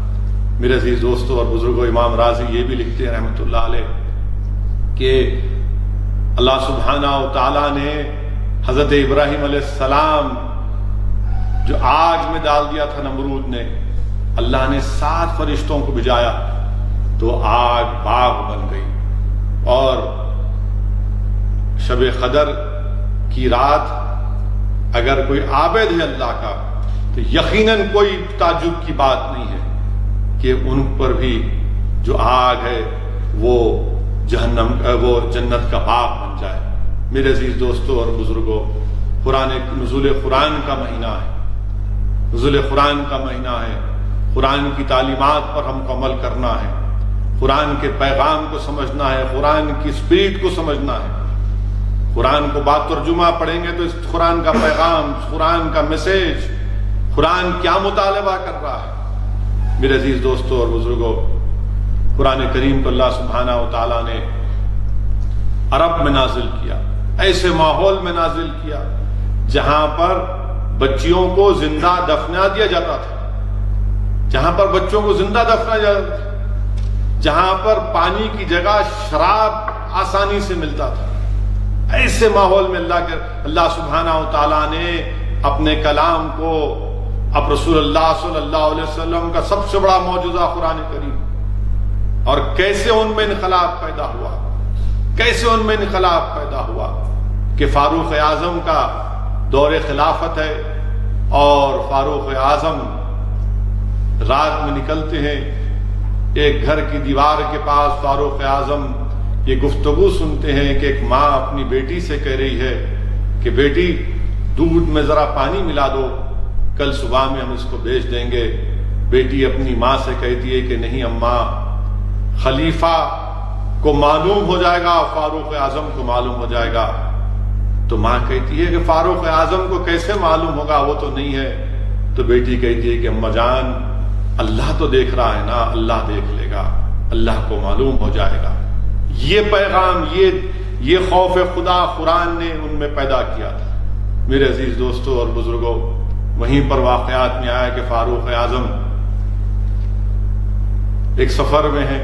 میرے عزیز دوستوں اور بزرگوں، امام راضی یہ بھی لکھتے ہیں رحمۃ اللہ علیہ کہ اللہ سبحانہ و تعالیٰ نے حضرت ابراہیم علیہ السلام جو آگ میں ڈال دیا تھا نمرود نے، اللہ نے 7 فرشتوں کو بھیجایا تو آگ باغ بن گئی. اور شب قدر کی رات اگر کوئی عابد ہے اللہ کا تو یقیناً کوئی تعجب کی بات نہیں ہے کہ ان پر بھی جو آگ ہے وہ جنت کا باغ بن جائے. میرے عزیز دوستوں اور بزرگوں، نزول قرآن کا مہینہ ہے، نزول قرآن کا مہینہ ہے. قرآن کی تعلیمات پر ہم کو عمل کرنا ہے، قرآن کے پیغام کو سمجھنا ہے، قرآن کی اسپرٹ کو سمجھنا ہے. قرآن کو بات ترجمہ پڑھیں گے تو اس قرآن کا پیغام، قرآن کا میسج، قرآن کیا مطالبہ کر رہا ہے. میرے عزیز دوستوں اور بزرگوں، قرآن کریم کو اللہ سبحانہ و تعالیٰ نے عرب میں نازل کیا، ایسے ماحول میں نازل کیا جہاں پر بچیوں کو زندہ دفنا دیا جاتا تھا، جہاں پر بچوں کو زندہ دفنا جاتا تھا، جہاں پر پانی کی جگہ شراب آسانی سے ملتا تھا. ایسے ماحول میں اللہ سبحانہ و تعالیٰ نے اپنے کلام کو، اب رسول اللہ صلی اللہ علیہ وسلم کا سب سے بڑا معجزہ قرآن کریم، اور کیسے ان میں انقلاب پیدا ہوا، کیسے ان میں انقلاب پیدا ہوا کہ فاروق اعظم کا دور خلافت ہے اور فاروق اعظم رات میں نکلتے ہیں. ایک گھر کی دیوار کے پاس فاروق اعظم یہ گفتگو سنتے ہیں کہ ایک ماں اپنی بیٹی سے کہہ رہی ہے کہ بیٹی دودھ میں ذرا پانی ملا دو، کل صبح میں ہم اس کو بیچ دیں گے. بیٹی اپنی ماں سے کہتی ہے کہ نہیں اماں، خلیفہ کو معلوم ہو جائے گا، فاروق اعظم کو معلوم ہو جائے گا. تو ماں کہتی ہے کہ فاروق اعظم کو کیسے معلوم ہوگا، وہ تو نہیں ہے. تو بیٹی کہتی ہے کہ اماں جان، اللہ تو دیکھ رہا ہے نا، اللہ دیکھ لے گا، اللہ کو معلوم ہو جائے گا. یہ پیغام، یہ خوف خدا قرآن نے ان میں پیدا کیا تھا. میرے عزیز دوستوں اور بزرگوں، وہیں پر واقعات میں آیا کہ فاروق اعظم ایک سفر میں ہیں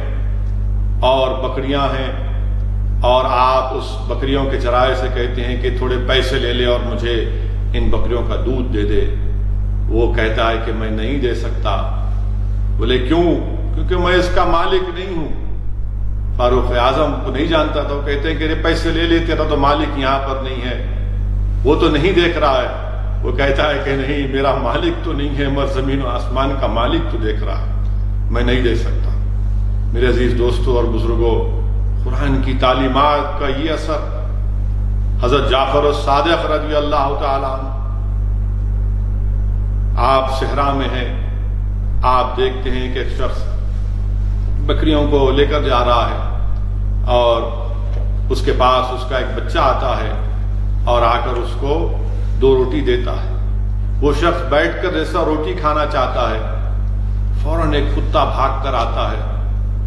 اور بکریاں ہیں اور آپ اس بکریوں کے چرائے سے کہتے ہیں کہ تھوڑے پیسے لے لے اور مجھے ان بکریوں کا دودھ دے دے، وہ کہتا ہے کہ میں نہیں دے سکتا۔ بولے کیوں؟ کیونکہ میں اس کا مالک نہیں ہوں۔ فاروق اعظم کو نہیں جانتا تھا، وہ کہتے ہیں کہ پیسے لے لے، تیرا تو مالک یہاں پر نہیں ہے، وہ تو نہیں دیکھ رہا ہے۔ وہ کہتا ہے کہ نہیں، میرا مالک تو نہیں ہے، مگر زمین و آسمان کا مالک تو دیکھ رہا ہے، میں نہیں دے سکتا۔ میرے عزیز دوستوں اور بزرگوں، قرآن کی تعلیمات کا یہ اثر حضرت جعفر الصادق رضی اللہ تعالیٰ عنہ، آپ صحرا میں ہیں، آپ دیکھتے ہیں کہ ایک شخص بکریوں کو لے کر جا رہا ہے اور اس کے پاس اس کا ایک بچہ آتا ہے اور آ کر اس کو 2 روٹی دیتا ہے۔ وہ شخص بیٹھ کر جیسا روٹی کھانا چاہتا ہے، فوراً ایک کتا بھاگ کر آتا ہے،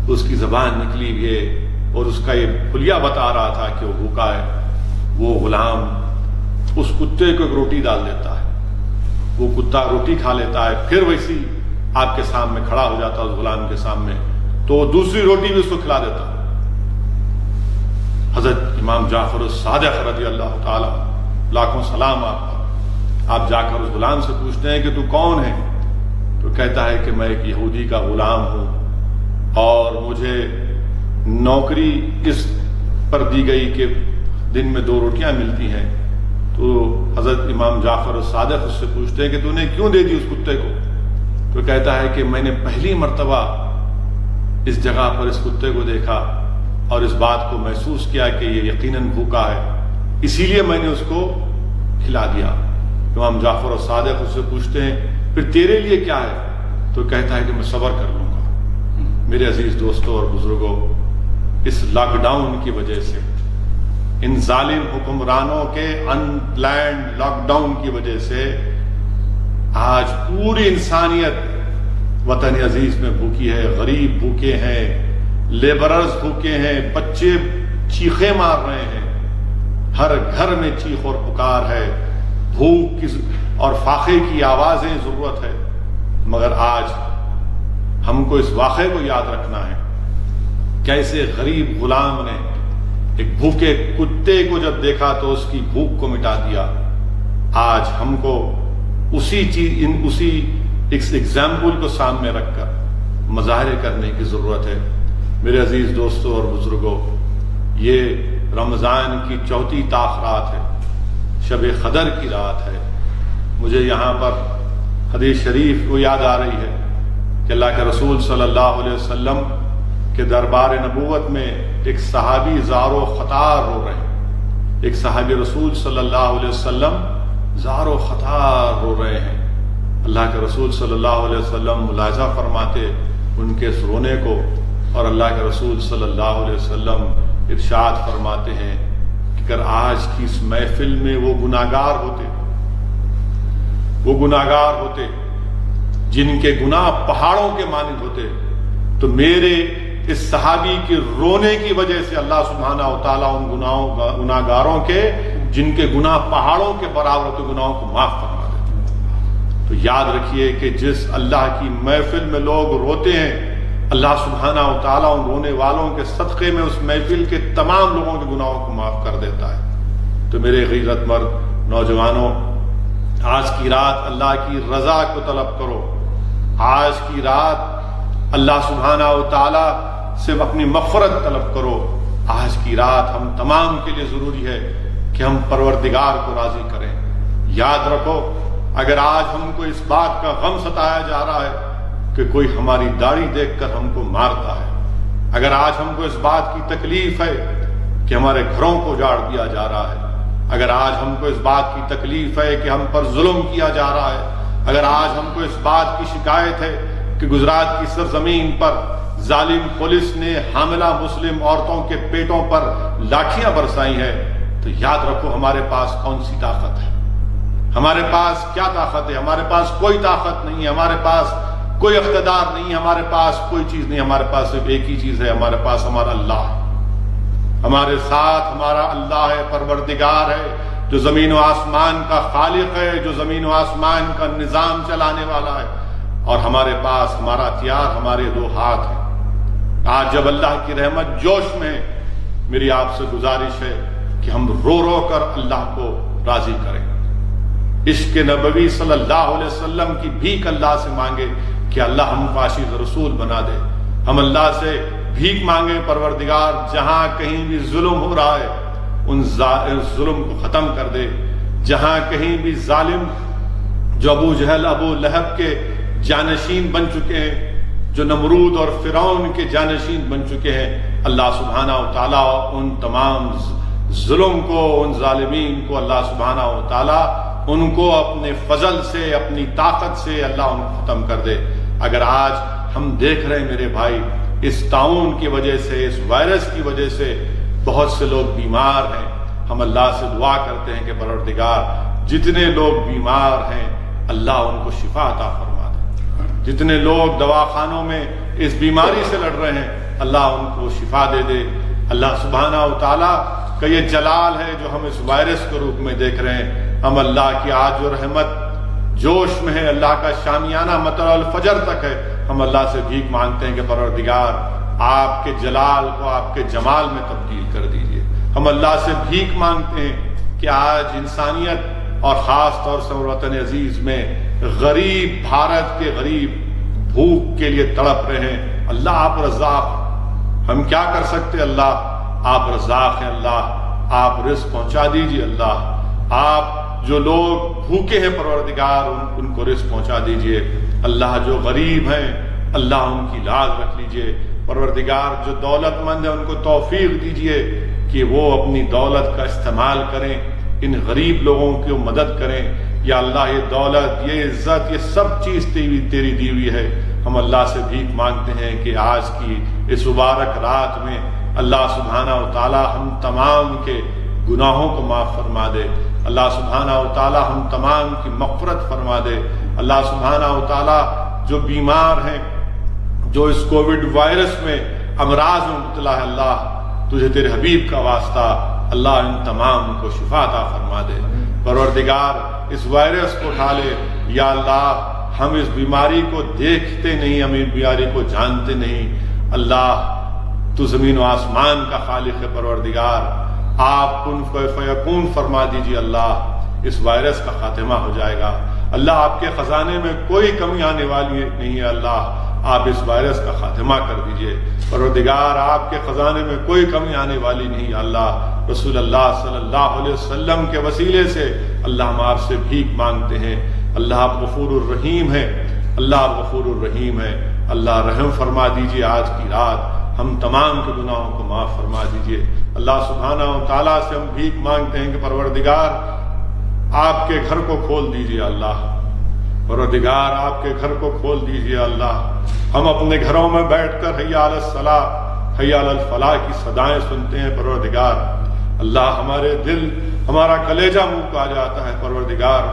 اس کی زبان نکلی ہوئی ہے اور اس کا یہ حلیہ بتا رہا تھا کہ وہ بھوکا ہے۔ وہ غلام اس کتے کو ایک روٹی ڈال دیتا ہے، وہ کتا روٹی کھا لیتا ہے، پھر ویسی آپ کے سامنے کھڑا ہو جاتا ہے اس غلام کے سامنے، تو وہ دوسری روٹی بھی اس کو کھلا دیتا ہے۔ حضرت امام جعفر الصادق رضی اللہ تعالیٰ، لاکھوں سلام آپ پر، آپ جا کر اس غلام سے پوچھتے ہیں کہ تو کون ہے؟ تو کہتا ہے کہ میں ایک یہودی کا غلام ہوں اور مجھے نوکری اس پر دی گئی کہ دن میں 2 روٹیاں ملتی ہیں۔ تو حضرت امام جعفر الصادق اس سے پوچھتے ہیں کہ تو نے کیوں دے دی اس کتے کو؟ تو کہتا ہے کہ میں نے پہلی مرتبہ اس جگہ پر اس کتے کو دیکھا اور اس بات کو محسوس کیا کہ یہ یقیناً بھوکا ہے، اسی لیے میں نے اس کو کھلا دیا۔ امام جعفر الصادق اس سے پوچھتے ہیں پھر تیرے لیے کیا ہے؟ تو کہتا ہے کہ میں صبر کر لوں گا۔ میرے عزیز دوستوں اور بزرگوں، اس لاک ڈاؤن کی وجہ سے، ان ظالم حکمرانوں کے ان پلانڈ لاک ڈاؤن کی وجہ سے آج پوری انسانیت وطن عزیز میں بھوکی ہے، غریب بھوکے ہیں، لیبررز بھوکے ہیں، بچے چیخیں مار رہے ہیں، ہر گھر میں چیخ اور پکار ہے، بھوک کی اور فاقے کی آوازیں ضرورت ہے۔ مگر آج ہم کو اس واقعے کو یاد رکھنا ہے، کیسے غریب غلام نے ایک بھوکے کتے کو جب دیکھا تو اس کی بھوک کو مٹا دیا۔ آج ہم کو اسی اس ایگزامپل کو سامنے رکھ کر مظاہرے کرنے کی ضرورت ہے۔ میرے عزیز دوستوں اور بزرگوں، یہ رمضان کی 4 تاخرات ہے، شب قدر کی رات ہے۔ مجھے یہاں پر حدیث شریف کو یاد آ رہی ہے کہ اللہ کے رسول صلی اللہ علیہ وسلم کہ دربار نبوت میں ایک صحابی زار و خطار رو رہے ہیں، ایک صحابی رسول صلی اللہ علیہ وسلم زار و خطار رو رہے ہیں۔ اللہ کے رسول صلی اللہ علیہ وسلم ملاحظہ فرماتے ان کے اس رونے کو، اور اللہ کے رسول صلی اللہ علیہ وسلم ارشاد فرماتے ہیں کہ اگر آج کی اس محفل میں وہ گناہگار ہوتے جن کے گناہ پہاڑوں کے مانند ہوتے، تو میرے اس صحابی کے رونے کی وجہ سے اللہ سبحانہ و تعالیٰ ان گناہگاروں کے جن کے گناہ پہاڑوں کے برابر ہوتے گناہوں کو معاف فرما دیتے۔ تو یاد رکھیے کہ جس اللہ کی محفل میں لوگ روتے ہیں، اللہ سبحانہ و تعالیٰ ان رونے والوں کے صدقے میں اس محفل کے تمام لوگوں کے گناہوں کو معاف کر دیتا ہے۔ تو میرے غیرت مند نوجوانوں، آج کی رات اللہ کی رضا کو طلب کرو، آج کی رات اللہ سبحانہ و تعالیٰ سے اپنی مغفرت طلب کرو۔ آج کی رات ہم تمام کے لیے ضروری ہے کہ ہم پروردگار کو راضی کریں۔ یاد رکھو، اگر آج ہم کو اس بات کا غم ستایا جا رہا ہے کہ کوئی ہماری داڑھی دیکھ کر ہم کو مارتا ہے، اگر آج ہم کو اس بات کی تکلیف ہے کہ ہمارے گھروں کو اجاڑ دیا جا رہا ہے، اگر آج ہم کو اس بات کی تکلیف ہے کہ ہم پر ظلم کیا جا رہا ہے، اگر آج ہم کو اس بات کی شکایت ہے کہ گجرات کی سرزمین پر ظالم پولیس نے حاملہ مسلم عورتوں کے پیٹوں پر لاٹھیاں برسائی ہیں، تو یاد رکھو ہمارے پاس کون سی طاقت ہے، ہمارے پاس کیا طاقت ہے؟ ہمارے پاس کوئی طاقت نہیں ہے، ہمارے پاس کوئی اقتدار نہیں ہے، ہمارے پاس کوئی چیز نہیں، ہمارے پاس صرف ایک ہی چیز ہے، ہمارے پاس ہمارا اللہ ہے، ہمارے ساتھ ہمارا اللہ ہے، پروردگار ہے، جو زمین و آسمان کا خالق ہے، جو زمین و آسمان کا نظام چلانے والا ہے، اور ہمارے پاس ہمارا ہتھیار ہمارے 2 ہاتھ ہیں۔ آج جب اللہ کی رحمت جوش میں ہے، میری آپ سے گزارش ہے کہ ہم رو رو کر اللہ کو راضی کریں، عشق نبوی صلی اللہ علیہ وسلم کی بھیک اللہ سے مانگے کہ اللہ ہم کو عاشق رسول بنا دے۔ ہم اللہ سے بھیک مانگے پروردگار جہاں کہیں بھی ظلم ہو رہا ہے ان ظلم کو ختم کر دے، جہاں کہیں بھی ظالم جو ابو جہل ابو لہب کے جانشین بن چکے ہیں، جو نمرود اور فرعون کے جانشین بن چکے ہیں، اللہ سبحانہ و تعالیٰ ان تمام ظلم کو، ان ظالمین کو اللہ سبحانہ و تعالیٰ ان کو اپنے فضل سے، اپنی طاقت سے اللہ ان کو ختم کر دے۔ اگر آج ہم دیکھ رہے ہیں میرے بھائی، اس طاعون کی وجہ سے، اس وائرس کی وجہ سے بہت سے لوگ بیمار ہیں، ہم اللہ سے دعا کرتے ہیں کہ پروردگار جتنے لوگ بیمار ہیں اللہ ان کو شفا عطا فرما دے، جتنے لوگ دواخانوں میں اس بیماری سے لڑ رہے ہیں اللہ ان کو شفا دے دے۔ اللہ سبحانہ و تعالیٰ کا یہ جلال ہے جو ہم اس وائرس کے روپ میں دیکھ رہے ہیں۔ ہم اللہ کی آج و رحمت جوش میں ہے، اللہ کا شامیانہ مطلع الفجر تک ہے، ہم اللہ سے بھیک مانگتے ہیں کہ پروردگار آپ کے جلال کو آپ کے جمال میں تبدیل کر دیجئے۔ ہم اللہ سے بھیک مانگتے ہیں کہ آج انسانیت اور خاص طور سے وطن عزیز میں غریب، بھارت کے غریب بھوک کے لیے تڑپ رہے ہیں، اللہ آپ رزاق، ہم کیا کر سکتے؟ اللہ آپ رزاق ہیں، اللہ آپ رزق پہنچا دیجئے، اللہ آپ جو لوگ بھوکے ہیں پروردگار ان کو رزق پہنچا دیجئے، اللہ جو غریب ہیں اللہ ان کی لاج رکھ لیجئے، پروردگار جو دولت مند ہیں ان کو توفیق دیجئے کہ وہ اپنی دولت کا استعمال کریں، ان غریب لوگوں کی مدد کریں۔ یا اللہ یہ دولت، یہ عزت، یہ سب چیز تیری دی ہوئی ہے، ہم اللہ سے بھیک مانگتے ہیں کہ آج کی اس مبارک رات میں اللہ سبحانہ و تعالی ہم تمام کے گناہوں کو معاف فرما دے، اللہ سبحانہ و تعالی ہم تمام کی مغفرت فرما دے، اللہ سبحانہ و تعالی جو بیمار ہیں، جو اس کووڈ وائرس میں امراض میں مبتلا ہے، اللہ تجھے تیرے حبیب کا واسطہ اللہ ان تمام کو شفا عطا فرما دے۔ پروردگار اس وائرس کو اٹھا لے، یا اللہ ہم اس بیماری کو دیکھتے نہیں، ہم اس بیماری کو جانتے نہیں، اللہ تو زمین و آسمان کا خالق ہے، پروردگار آپ کن فیکون فرما دیجیے، اللہ اس وائرس کا خاتمہ ہو جائے گا، اللہ آپ کے خزانے میں کوئی کمی آنے والی نہیں ہے، اللہ آپ اس وائرس کا خاتمہ کر دیجئے، پروردگار آپ کے خزانے میں کوئی کمی آنے والی نہیں، اللہ رسول اللہ صلی اللہ علیہ وسلم کے وسیلے سے اللہ ہم آپ سے بھیک مانگتے ہیں، اللہ آپ غفور الرحیم ہیں، اللہ آپ غفور الرحیم ہیں، اللہ رحم فرما دیجئے، آج کی رات ہم تمام کے گناہوں کو معاف فرما دیجئے، اللہ سبحانہ و تعالیٰ سے ہم بھیک مانگتے ہیں کہ پروردگار آپ کے گھر کو کھول دیجئے، اللہ پروردگار آپ کے گھر کو کھول دیجئے، اللہ ہم اپنے گھروں میں بیٹھ کر حی علی الصلاۃ حی علی الفلاح کی صدائیں سنتے ہیں، پروردگار اللہ ہمارے دل، ہمارا کلیجہ منہ کو آ جاتا ہے، پروردگار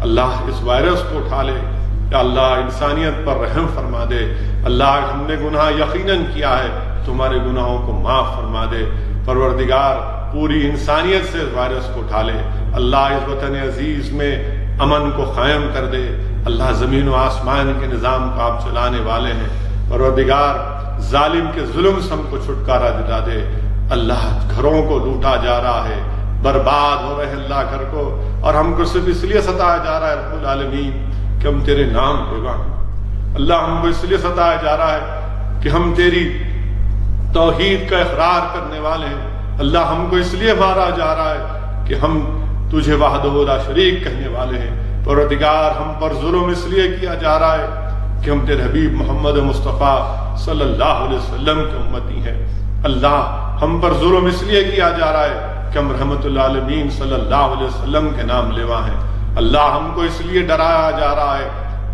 اللہ اس وائرس کو اٹھا لے، یا اللہ انسانیت پر رحم فرما دے، اللہ ہم نے گناہ یقیناً کیا ہے، تمہارے گناہوں کو معاف فرما دے، پروردگار پوری انسانیت سے اس وائرس کو اٹھا لے، اللہ اس وطن عزیز میں امن کو قائم کر دے، اللہ زمین و آسمان کے نظام کو آپ چلانے والے ہیں، پروردگار ظالم کے ظلم سے ہم کو چھٹکارا دلا دے، اللہ گھروں کو لوٹا جا رہا ہے، برباد ہو رہے ہیں اللہ گھر کو، اور ہم کو صرف اس لیے ستایا جا رہا ہے رب العالمین کہ ہم تیرے نام بیگاں ہیں، اللہ ہم کو اس لیے ستایا جا رہا ہے کہ ہم تیری توحید کا اقرار کرنے والے ہیں، اللہ ہم کو اس لیے مارا جا رہا ہے کہ ہم تجھے وحدہ لا شریک کہنے والے ہیں، پروردگار ہم پر ظلم اس لیے کیا جا رہا ہے کہ ہم تیرے حبیب محمد مصطفیٰ صلی اللہ علیہ وسلم کے امتی ہیں، اللہ ہم پر ظلم اس لیے کیا جا رہا ہے کہ ہم رحمت العالمین صلی اللہ علیہ وسلم کے نام لیوا ہیں، اللہ ہم کو اس لیے ڈرایا جا رہا ہے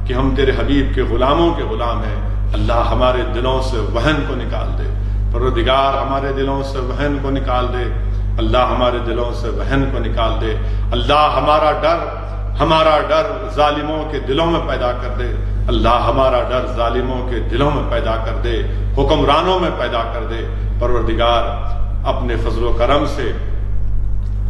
کہ ہم تیرے حبیب کے غلاموں کے غلام ہیں، اللہ ہمارے دلوں سے وہن کو نکال دے، پروردگار ہمارے دلوں سے وہن کو نکال دے، اللہ ہمارے دلوں سے وہن کو نکال دے، اللہ ہمارا ڈر ظالموں کے دلوں میں پیدا کر دے، اللہ ہمارا ڈر ظالموں کے دلوں میں پیدا کر دے، حکمرانوں میں پیدا کر دے، پروردگار اپنے فضل و کرم سے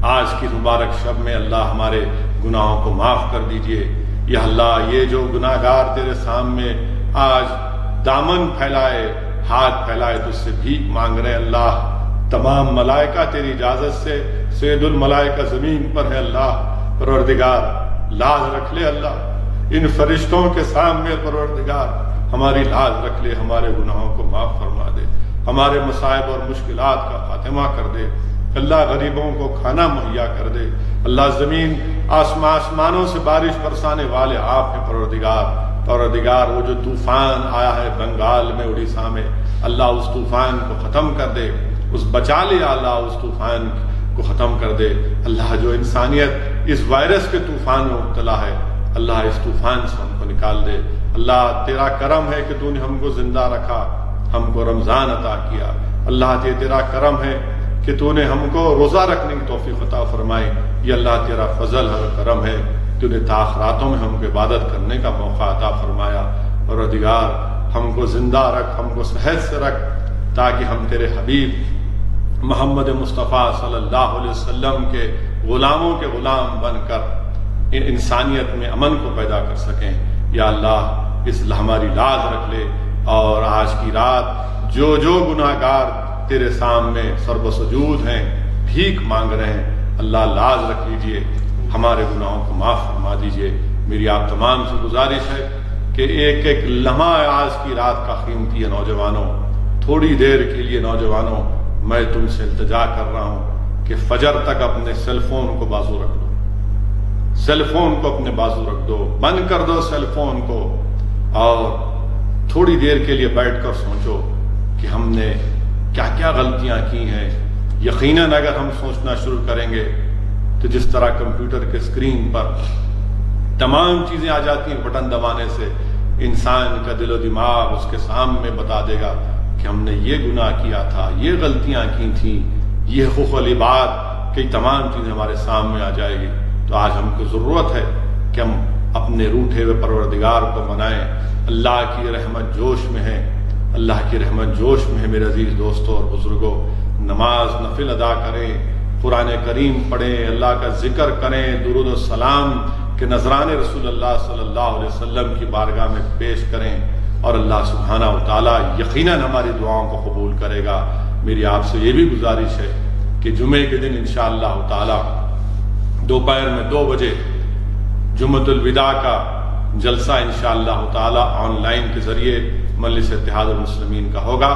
آج کی مبارک شب میں اللہ ہمارے گناہوں کو معاف کر دیجئے، یا اللہ یہ جو گناہگار تیرے سامنے آج دامن پھیلائے ہاتھ پھیلائے تجھ سے بھیک مانگ رہے ہیں اللہ، تمام ملائکہ تیری اجازت سے، سید الملائکہ زمین پر ہے اللہ، پروردگار لاز رکھ لے اللہ، ان فرشتوں کے سامنے پروردگار ہماری لاز رکھ لے، ہمارے گناہوں کو معاف فرما دے، ہمارے مصائب اور مشکلات کا خاتمہ کر دے اللہ، غریبوں کو کھانا مہیا کر دے اللہ، زمین آسمانوں سے بارش برسانے والے آپ ہیں پروردگار وہ جو طوفان آیا ہے بنگال میں، اڑیسہ میں اللہ، اس طوفان کو ختم کر دے، اس بچا لے اللہ، اس طوفان کو ختم کر دے اللہ، جو انسانیت اس وائرس کے طوفان میں مبتلا ہے اللہ، اس طوفان سے ہم کو نکال دے اللہ، تیرا کرم ہے کہ تو نے ہم کو زندہ رکھا، ہم کو رمضان عطا کیا اللہ، تیرا کرم ہے کہ تو نے ہم کو روزہ رکھنے کی توفیق عطا فرمائی، یہ اللہ تیرا فضل اور کرم ہے، تو نے تاخراتوں میں ہم کو عبادت کرنے کا موقع عطا فرمایا، پروردگار ہم کو زندہ رکھ، ہم کو صحت سے رکھ، تاکہ ہم تیرے حبیب محمد مصطفیٰ صلی اللہ علیہ وسلم کے غلاموں کے غلام بن کر انسانیت میں امن کو پیدا کر سکیں یا اللہ، اس ہماری لاز رکھ لے، اور آج کی رات جو گناہگار تیرے سامنے سرب و سجود ہیں، بھیک مانگ رہے ہیں اللہ، لاز رکھ لیجئے، ہمارے گناہوں کو معاف فرما دیجئے۔ میری آپ تمام سے گزارش ہے کہ ایک ایک لمحہ آج کی رات کا قیمتی ہے نوجوانوں، تھوڑی دیر کے لیے نوجوانوں میں تم سے التجا کر رہا ہوں کہ فجر تک اپنے سیل فون کو بازو رکھ دو، سیل فون کو اپنے بازو رکھ دو، بند کر دو سیل فون کو، اور تھوڑی دیر کے لیے بیٹھ کر سوچو کہ ہم نے کیا کیا غلطیاں کی ہیں۔ یقیناً اگر ہم سوچنا شروع کریں گے تو جس طرح کمپیوٹر کے اسکرین پر تمام چیزیں آ جاتی ہیں بٹن دبانے سے، انسان کا دل و دماغ اس کے سامنے بتا دے گا کہ ہم نے یہ گناہ کیا تھا، یہ غلطیاں کی تھیں، یہ حقوق العباد کی تمام چیزیں ہمارے سامنے آ جائے گی۔ تو آج ہم کو ضرورت ہے کہ ہم اپنے روٹھے ہوئے پروردگار کو منائیں، اللہ کی رحمت جوش میں ہے، اللہ کی رحمت جوش میں ہے میرے عزیز دوستوں اور بزرگوں، نماز نفل ادا کریں، قرآن کریم پڑھیں، اللہ کا ذکر کریں، درود و سلام کے نذرانے رسول اللہ صلی اللہ علیہ وسلم کی بارگاہ میں پیش کریں، اور اللہ سبحانہ و تعالیٰ یقیناً ہماری دعاؤں کو قبول کرے گا۔ میری آپ سے یہ بھی گزارش ہے کہ جمعے کے دن انشاءاللہ تعالیٰ دوپہر میں 2 بجے جمعۃ الوداع کا جلسہ انشاءاللہ تعالیٰ آن لائن کے ذریعے مجلس اتحاد المسلمین کا ہوگا۔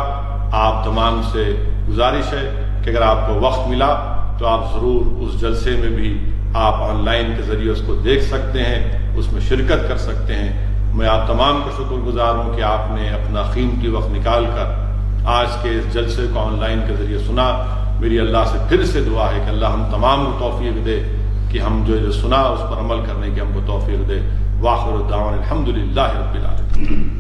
آپ تمام سے گزارش ہے کہ اگر آپ کو وقت ملا تو آپ ضرور اس جلسے میں بھی آپ آن لائن کے ذریعے اس کو دیکھ سکتے ہیں، اس میں شرکت کر سکتے ہیں۔ میں آپ تمام کا شکر گزار ہوں کہ آپ نے اپنا قیمتی وقت نکال کر آج کے اس جلسے کو آن لائن کے ذریعے سنا۔ میری اللہ سے پھر سے دعا ہے کہ اللہ ہم تمام کو توفیق دے کہ ہم جو سنا اس پر عمل کرنے کی ہم کو توفیق دے۔ وآخر الدعوانا الحمدللہ رب العالمین۔